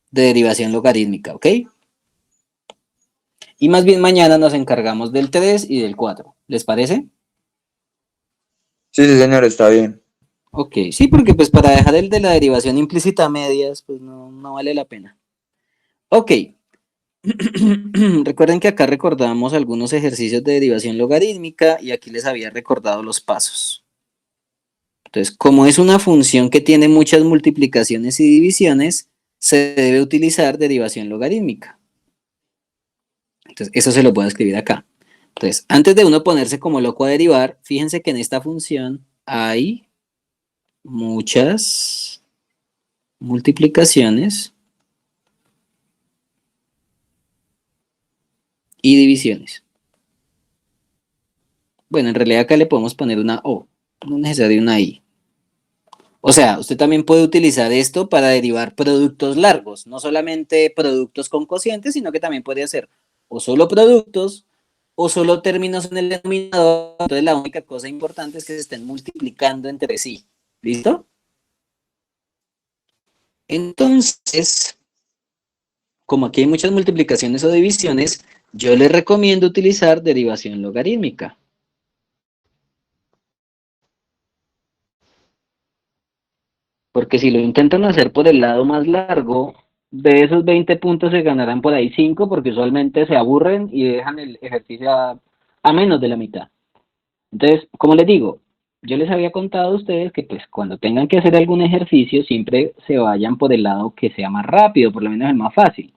de derivación logarítmica, ¿ok? Y más bien mañana nos encargamos del 3 y del 4. ¿Les parece? Sí, sí, señor, está bien. Ok, sí, porque pues para dejar el de la derivación implícita a medias, pues no vale la pena. Ok, Recuerden que acá recordamos algunos ejercicios de derivación logarítmica y aquí les había recordado los pasos. Entonces, como es una función que tiene muchas multiplicaciones y divisiones, se debe utilizar derivación logarítmica. Entonces, eso se lo voy a escribir acá. Entonces, antes de uno ponerse como loco a derivar, fíjense que en esta función hay muchas multiplicaciones y divisiones. Bueno, en realidad acá le podemos poner una O, no es necesario una I. O sea, usted también puede utilizar esto para derivar productos largos, no solamente productos con cocientes, sino que también puede hacer o solo productos o solo términos en el denominador. Entonces la única cosa importante es que se estén multiplicando entre sí. ¿Listo? Entonces, como aquí hay muchas multiplicaciones o divisiones, yo les recomiendo utilizar derivación logarítmica. Porque si lo intentan hacer por el lado más largo, de esos 20 puntos se ganarán por ahí 5, porque usualmente se aburren y dejan el ejercicio a menos de la mitad. Entonces, como les digo, yo les había contado a ustedes que pues cuando tengan que hacer algún ejercicio, siempre se vayan por el lado que sea más rápido, por lo menos el más fácil.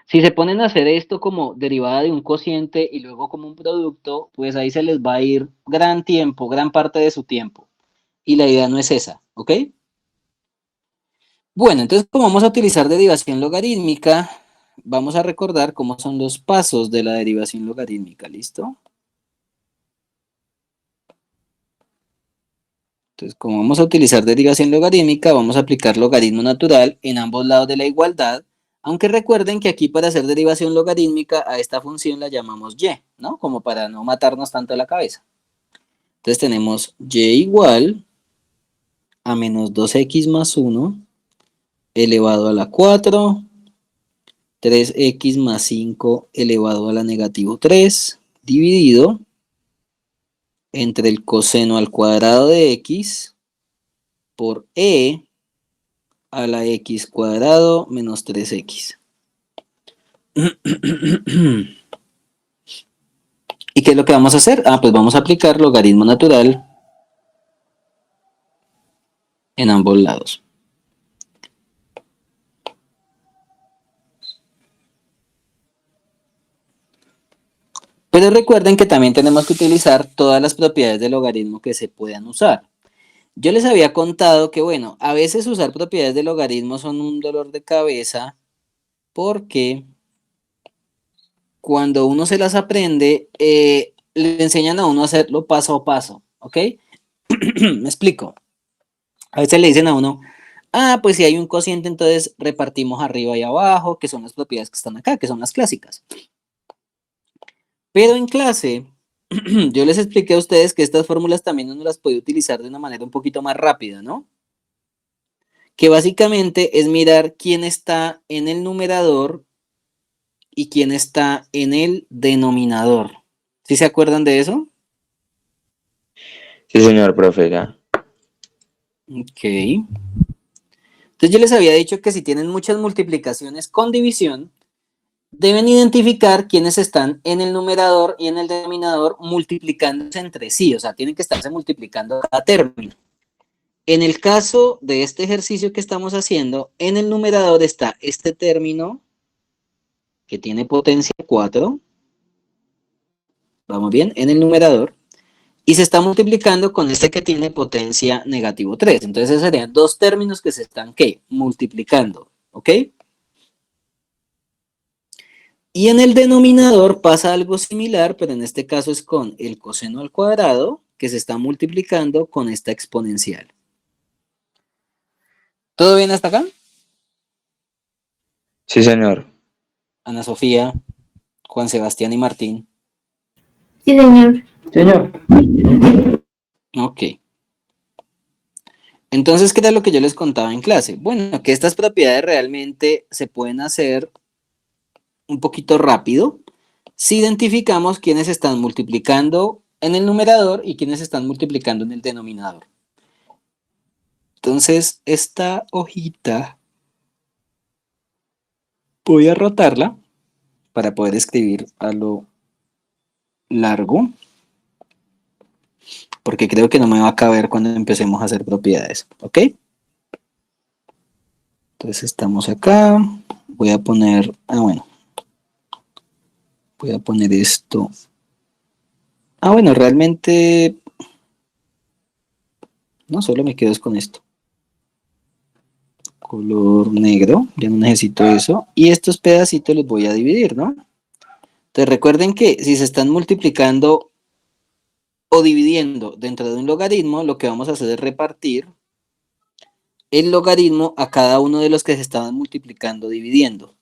Si se ponen a hacer esto como derivada de un cociente y luego como un producto, pues ahí se les va a ir gran tiempo, gran parte de su tiempo. Y la idea no es esa, ¿ok? Bueno, entonces como vamos a utilizar derivación logarítmica, vamos a recordar cómo son los pasos de la derivación logarítmica, ¿listo? Entonces, como vamos a utilizar derivación logarítmica, vamos a aplicar logaritmo natural en ambos lados de la igualdad, aunque recuerden que aquí para hacer derivación logarítmica a esta función la llamamos y, ¿no? Como para no matarnos tanto la cabeza. Entonces tenemos y igual a menos 2x más 1 elevado a la 4, 3x más 5 elevado a la negativo 3, dividido entre el coseno al cuadrado de x por e a la x cuadrado menos 3x. ¿Y qué es lo que vamos a hacer? Pues vamos a aplicar logaritmo natural en ambos lados. Pero recuerden que también tenemos que utilizar todas las propiedades del logaritmo que se puedan usar. Yo les había contado que, bueno, a veces usar propiedades del logaritmo son un dolor de cabeza porque cuando uno se las aprende, le enseñan a uno a hacerlo paso a paso, ¿ok? Me explico. A veces le dicen a uno, pues si hay un cociente, entonces repartimos arriba y abajo, que son las propiedades que están acá, que son las clásicas. Pero en clase, yo les expliqué a ustedes que estas fórmulas también uno las puede utilizar de una manera un poquito más rápida, ¿no? Que básicamente es mirar quién está en el numerador y quién está en el denominador. ¿Sí se acuerdan de eso? Sí, señor profe, ya. Ok. Entonces yo les había dicho que si tienen muchas multiplicaciones con división, deben identificar quiénes están en el numerador y en el denominador multiplicándose entre sí, o sea, tienen que estarse multiplicando cada término. En el caso de este ejercicio que estamos haciendo, en el numerador está este término que tiene potencia 4, vamos bien, en el numerador, y se está multiplicando con este que tiene potencia negativo 3. Entonces serían dos términos que se están, ¿qué? Multiplicando, ¿ok? Y en el denominador pasa algo similar, pero en este caso es con el coseno al cuadrado, que se está multiplicando con esta exponencial. ¿Todo bien hasta acá? Sí, señor. Ana Sofía, Juan Sebastián y Martín. Sí, señor. Señor, Ok. Entonces, ¿qué era lo que yo les contaba en clase? Bueno, que estas propiedades realmente se pueden hacer un poquito rápido si identificamos quiénes están multiplicando en el numerador y quiénes están multiplicando en el denominador. Entonces, esta hojita voy a rotarla para poder escribir a lo largo, porque creo que no me va a caber cuando empecemos a hacer propiedades, ¿ok? Entonces estamos acá, voy a poner, voy a poner esto. Bueno, realmente no solo me quedo con esto. Color negro, ya no necesito eso. Y estos pedacitos los voy a dividir, ¿no? Entonces recuerden que si se están multiplicando o dividiendo dentro de un logaritmo, lo que vamos a hacer es repartir el logaritmo a cada uno de los que se estaban multiplicando o dividiendo.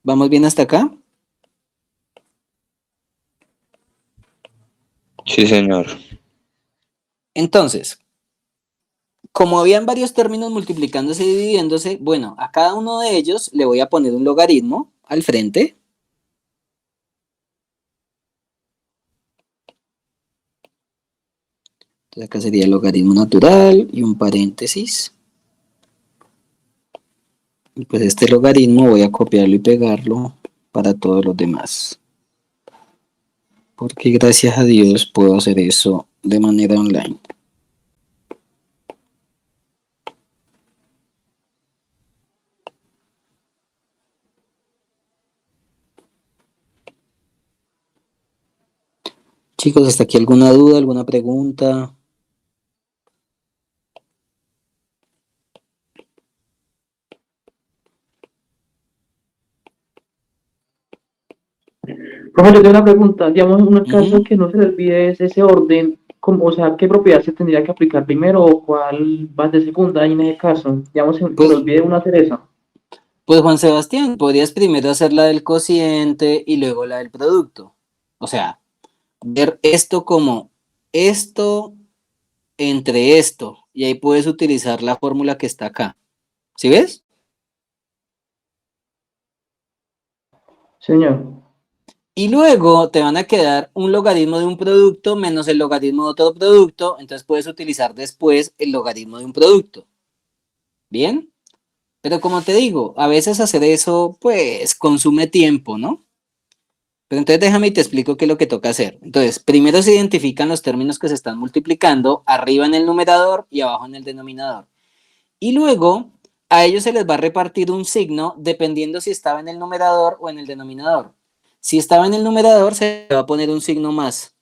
¿Vamos bien hasta acá? Sí, señor. Entonces, como habían varios términos multiplicándose y dividiéndose, bueno, a cada uno de ellos le voy a poner un logaritmo al frente. Entonces acá sería el logaritmo natural y un paréntesis. Y pues este logaritmo voy a copiarlo y pegarlo para todos los demás. Porque gracias a Dios puedo hacer eso de manera online. Chicos, ¿hasta aquí alguna duda, alguna pregunta? Profe, yo tengo una pregunta, digamos, en el caso Ujú. que no se le olvide es ese orden, como, o sea, ¿qué propiedad se tendría que aplicar primero o cuál va de segunda ahí en ese caso? Digamos, se le Pues, olvide uno hacer eso. pues Juan Sebastián, podrías primero hacer la del cociente y luego la del producto. O sea, ver esto como esto entre esto. Y ahí puedes utilizar la fórmula que está acá. ¿Sí ves? Señor. Y luego te van a quedar un logaritmo de un producto menos el logaritmo de otro producto. Entonces puedes utilizar después el logaritmo de un producto. ¿Bien? Pero como te digo, a veces hacer eso, pues, consume tiempo, ¿no? Pero entonces déjame y te explico qué es lo que toca hacer. Entonces, primero se identifican los términos que se están multiplicando, arriba en el numerador y abajo en el denominador. Y luego, a ellos se les va a repartir un signo dependiendo si estaba en el numerador o en el denominador. Si estaba en el numerador, se le va a poner un signo más.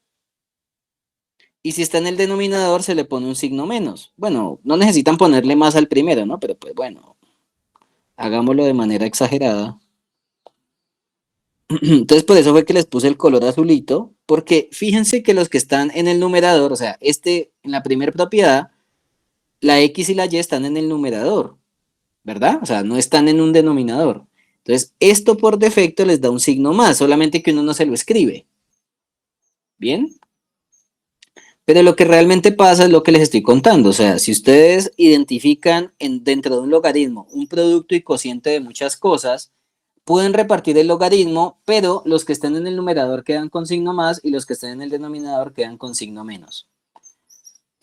Y si está en el denominador, se le pone un signo menos. Bueno, no necesitan ponerle más al primero, ¿no? Pero pues bueno, hagámoslo de manera exagerada. Entonces, por eso fue que les puse el color azulito, porque fíjense que los que están en el numerador, o sea, en la primera propiedad, la X y la Y están en el numerador, ¿verdad? O sea, no están en un denominador. Entonces, esto por defecto les da un signo más, solamente que uno no se lo escribe. ¿Bien? Pero lo que realmente pasa es lo que les estoy contando. O sea, si ustedes identifican dentro de un logaritmo un producto y cociente de muchas cosas, pueden repartir el logaritmo, pero los que estén en el numerador quedan con signo más y los que estén en el denominador quedan con signo menos.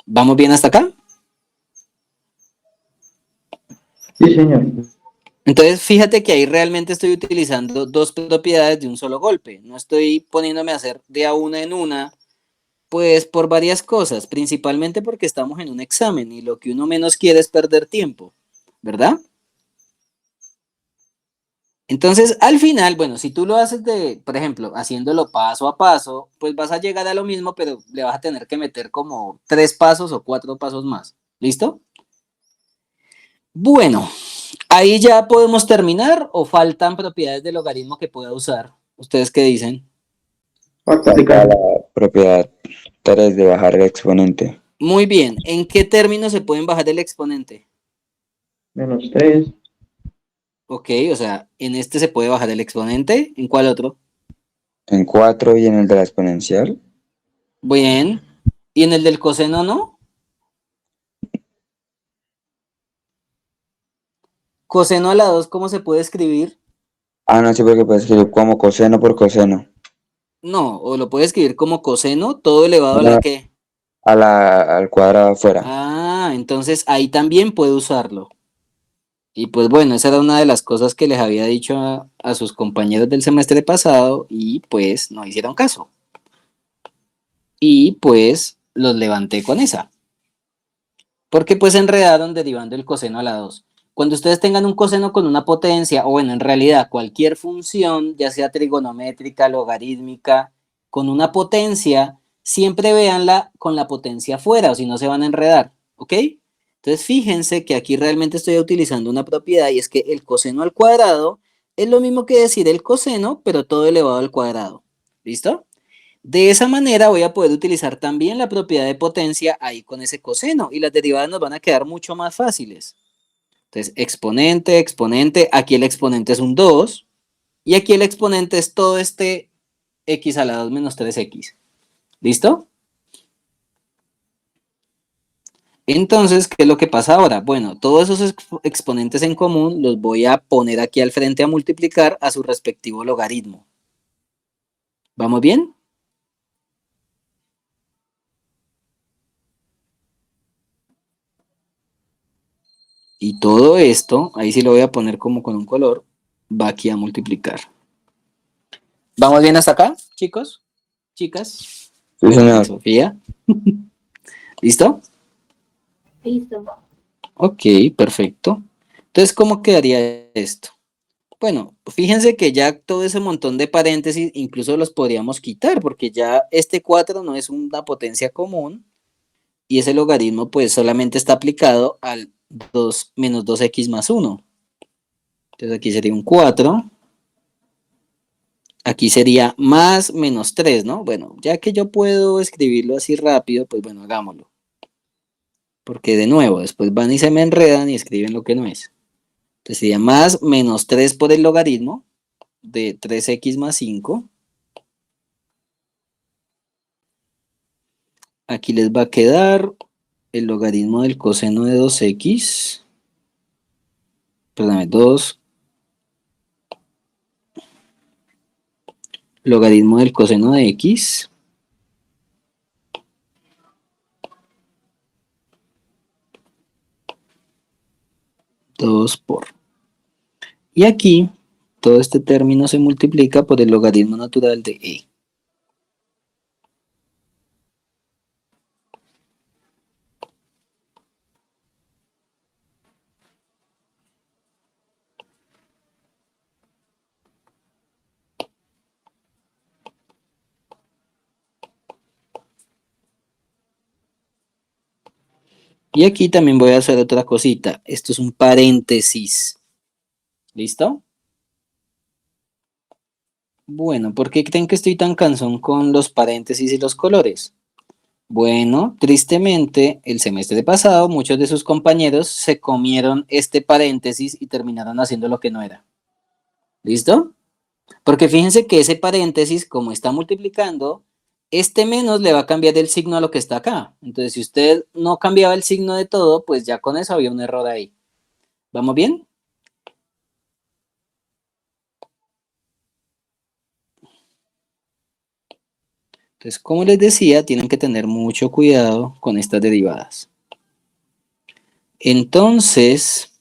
¿Vamos bien hasta acá? Sí, señor. Entonces, fíjate que ahí realmente estoy utilizando dos propiedades de un solo golpe. No estoy poniéndome a hacer de a una en una, pues por varias cosas, principalmente porque estamos en un examen y lo que uno menos quiere es perder tiempo, ¿verdad? Entonces, al final, bueno, si tú lo haces por ejemplo, haciéndolo paso a paso, pues vas a llegar a lo mismo, pero le vas a tener que meter como 3 pasos o 4 pasos más. ¿Listo? Bueno, ahí ya podemos terminar o faltan propiedades del logaritmo que pueda usar. ¿Ustedes qué dicen? Falta la propiedad 3 de bajar el exponente. Muy bien, ¿en qué términos se pueden bajar el exponente? -3. Ok, o sea, en este se puede bajar el exponente, ¿en cuál otro? En 4 y en el de la exponencial. Bien, ¿y en el del coseno no? Coseno a la 2, ¿cómo se puede escribir? No, sí, porque puede escribir como coseno por coseno. No, o lo puede escribir como coseno, todo elevado a la No, ¿qué? al cuadrado afuera. Ah, entonces ahí también puede usarlo. Y pues bueno, esa era una de las cosas que les había dicho a sus compañeros del semestre pasado y pues no hicieron caso. Y pues los levanté con esa. Porque pues enredaron derivando el coseno a la 2. Cuando ustedes tengan un coseno con una potencia, o bueno, en realidad cualquier función, ya sea trigonométrica, logarítmica, con una potencia, siempre véanla con la potencia afuera, o si no se van a enredar, ¿ok? Entonces fíjense que aquí realmente estoy utilizando una propiedad y es que el coseno al cuadrado es lo mismo que decir el coseno, pero todo elevado al cuadrado. ¿Listo? De esa manera voy a poder utilizar también la propiedad de potencia ahí con ese coseno y las derivadas nos van a quedar mucho más fáciles. Entonces, exponente, exponente, aquí el exponente es un 2 y aquí el exponente es todo este x a la 2 menos 3x. ¿Listo? Entonces, ¿qué es lo que pasa ahora? Bueno, todos esos exponentes en común los voy a poner aquí al frente a multiplicar a su respectivo logaritmo. ¿Vamos bien? Y todo esto, ahí sí lo voy a poner como con un color, va aquí a multiplicar. ¿Vamos bien hasta acá, chicos? ¿Chicas? Sí, señor. Sofía. ¿Listo? Listo. Ok, perfecto. Entonces, ¿cómo quedaría esto? Bueno, fíjense que ya todo ese montón de paréntesis incluso los podríamos quitar, porque ya este 4 no es una potencia común y ese logaritmo pues solamente está aplicado al 2 menos 2x más 1. Entonces aquí sería un 4. Aquí sería más menos 3, ¿no? Bueno, ya que yo puedo escribirlo así rápido, pues bueno, hagámoslo. Porque de nuevo, después van y se me enredan y escriben lo que no es. Entonces sería más menos 3 por el logaritmo de 3x más 5. Aquí les va a quedar el logaritmo del coseno de 2x. Perdóname, 2. Logaritmo del coseno de x. Dos por. Y aquí, todo este término se multiplica por el logaritmo natural de e. Y aquí también voy a hacer otra cosita. Esto es un paréntesis. ¿Listo? Bueno, ¿por qué creen que estoy tan cansón con los paréntesis y los colores? Bueno, tristemente, el semestre pasado muchos de sus compañeros se comieron este paréntesis y terminaron haciendo lo que no era. ¿Listo? Porque fíjense que ese paréntesis, como está multiplicando, este menos le va a cambiar el signo a lo que está acá. Entonces, si usted no cambiaba el signo de todo, pues ya con eso había un error ahí. ¿Vamos bien? Entonces, como les decía, tienen que tener mucho cuidado con estas derivadas. Entonces,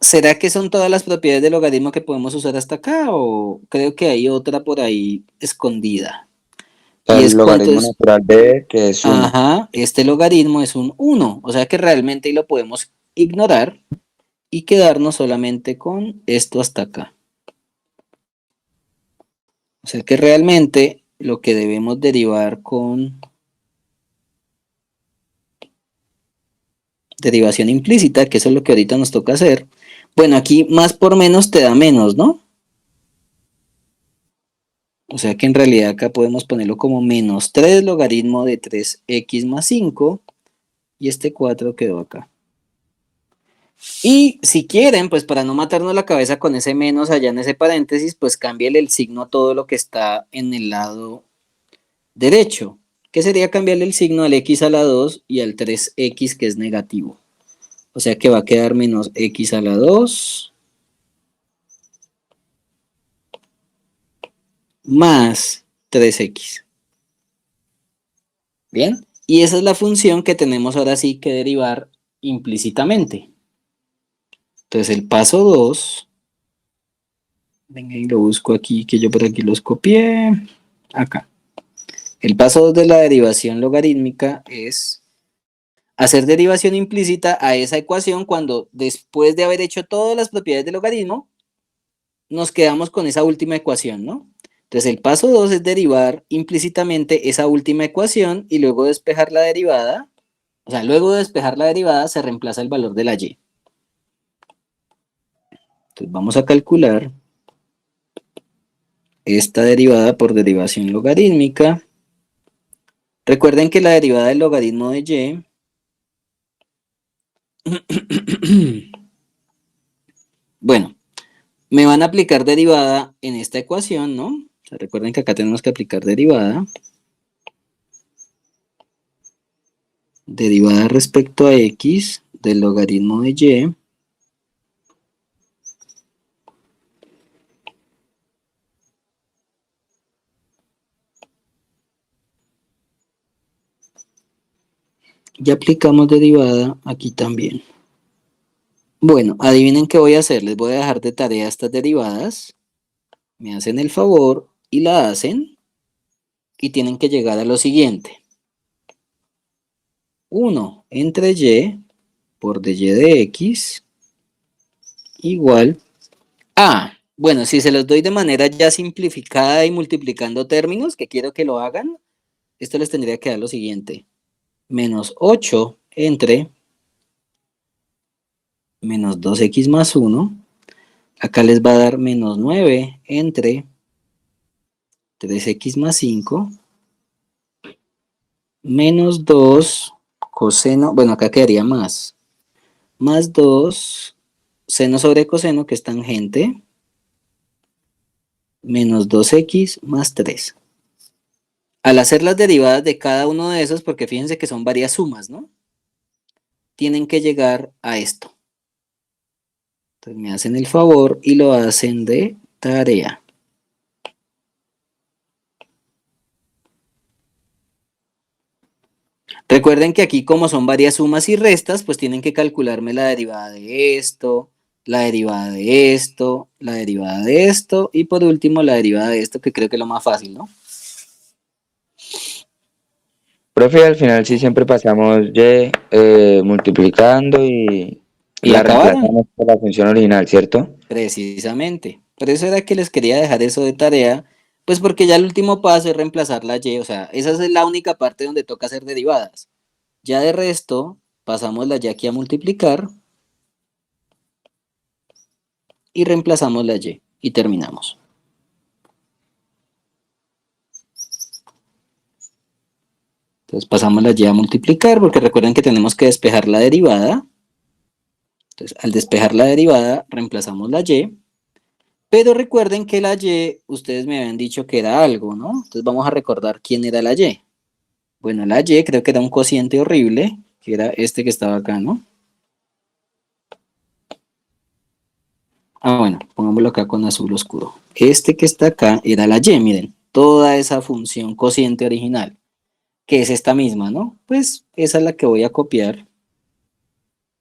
¿será que son todas las propiedades del logaritmo que podemos usar hasta acá? O creo que hay otra por ahí escondida. Y El es cuánto logaritmo es. natural de e, que es 1. Ajá, este logaritmo es un 1. O sea que realmente lo podemos ignorar y quedarnos solamente con esto hasta acá. O sea que realmente lo que debemos derivar con derivación implícita, que eso es lo que ahorita nos toca hacer. Bueno, aquí más por menos te da menos, ¿no? O sea que en realidad acá podemos ponerlo como menos 3 logaritmo de 3x más 5 y este 4 quedó acá. Y si quieren, pues para no matarnos la cabeza con ese menos allá en ese paréntesis, pues cámbiale el signo a todo lo que está en el lado derecho, que sería cambiarle el signo al x a la 2 y al 3x que es negativo. O sea que va a quedar menos x a la 2 más 3x. Bien, y esa es la función que tenemos ahora sí que derivar implícitamente. Entonces el paso 2, venga y lo busco aquí, que yo por aquí los copié, acá. El paso 2 de la derivación logarítmica es hacer derivación implícita a esa ecuación cuando después de haber hecho todas las propiedades del logaritmo, nos quedamos con esa última ecuación, ¿no? Entonces el paso 2 es derivar implícitamente esa última ecuación y luego despejar la derivada. O sea, luego de despejar la derivada se reemplaza el valor de la y. Entonces vamos a calcular esta derivada por derivación logarítmica. Recuerden que la derivada del logaritmo de y bueno, me van a aplicar derivada en esta ecuación, ¿no? O sea, recuerden que acá tenemos que aplicar derivada. Derivada respecto a x del logaritmo de y. Y aplicamos derivada aquí también. Bueno, adivinen qué voy a hacer. Les voy a dejar de tarea estas derivadas. Me hacen el favor y la hacen. Y tienen que llegar a lo siguiente. 1 entre y por dy de x igual a. Bueno, si se los doy de manera ya simplificada y multiplicando términos, que quiero que lo hagan, esto les tendría que dar lo siguiente. Menos 8 entre menos 2x más 1. Acá les va a dar menos 9 entre 3x más 5. Menos 2 coseno, bueno, acá quedaría más 2 seno sobre coseno, que es tangente, menos 2x más 3. Al hacer las derivadas de cada uno de esos, porque fíjense que son varias sumas, ¿no? Tienen que llegar a esto. Entonces me hacen el favor y lo hacen de tarea. Recuerden que aquí, como son varias sumas y restas, pues tienen que calcularme la derivada de esto, la derivada de esto, la derivada de esto, y por último la derivada de esto, que creo que es lo más fácil, ¿no? Profe, al final sí siempre pasamos y multiplicando y Y la acabaron. reemplazamos por la función original, ¿cierto? Precisamente. Por eso era que les quería dejar eso de tarea, pues porque ya el último paso es reemplazar la y, o sea, esa es la única parte donde toca hacer derivadas. Ya de resto, pasamos la y aquí a multiplicar y reemplazamos la y y terminamos. Entonces pasamos la y a multiplicar porque recuerden que tenemos que despejar la derivada. Entonces al despejar la derivada reemplazamos la y. Pero recuerden que la y, ustedes me habían dicho que era algo, ¿no? Entonces vamos a recordar quién era la y. Bueno, la y creo que era un cociente horrible, que era este que estaba acá, ¿no? Ah, bueno, pongámoslo acá con azul oscuro. Este que está acá era la y, miren, toda esa función cociente original, que es esta misma, ¿no? Pues esa es la que voy a copiar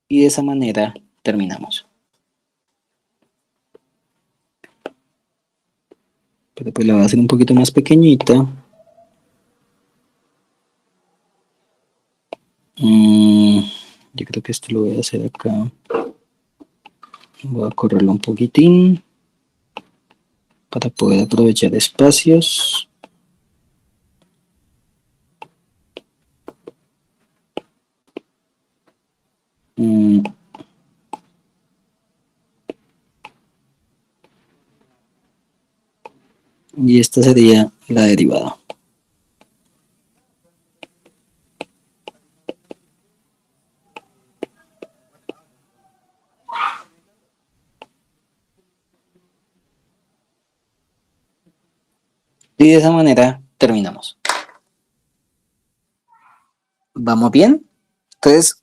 y de esa manera terminamos. Pero pues la voy a hacer un poquito más pequeñita. Yo creo que esto lo voy a hacer acá. Voy a correrlo un poquitín para poder aprovechar espacios. Y esta sería la derivada. Y de esa manera terminamos. ¿Vamos bien? Entonces,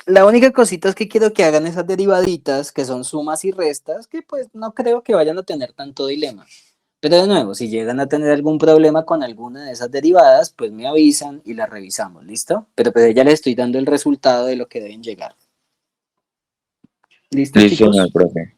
la única cosita es que quiero que hagan esas derivaditas, que son sumas y restas, que pues no creo que vayan a tener tanto dilema. Pero de nuevo, si llegan a tener algún problema con alguna de esas derivadas, pues me avisan y las revisamos, ¿listo? Pero pues ya les estoy dando el resultado de lo que deben llegar. ¿Listo, Listo, chicos? señor profe.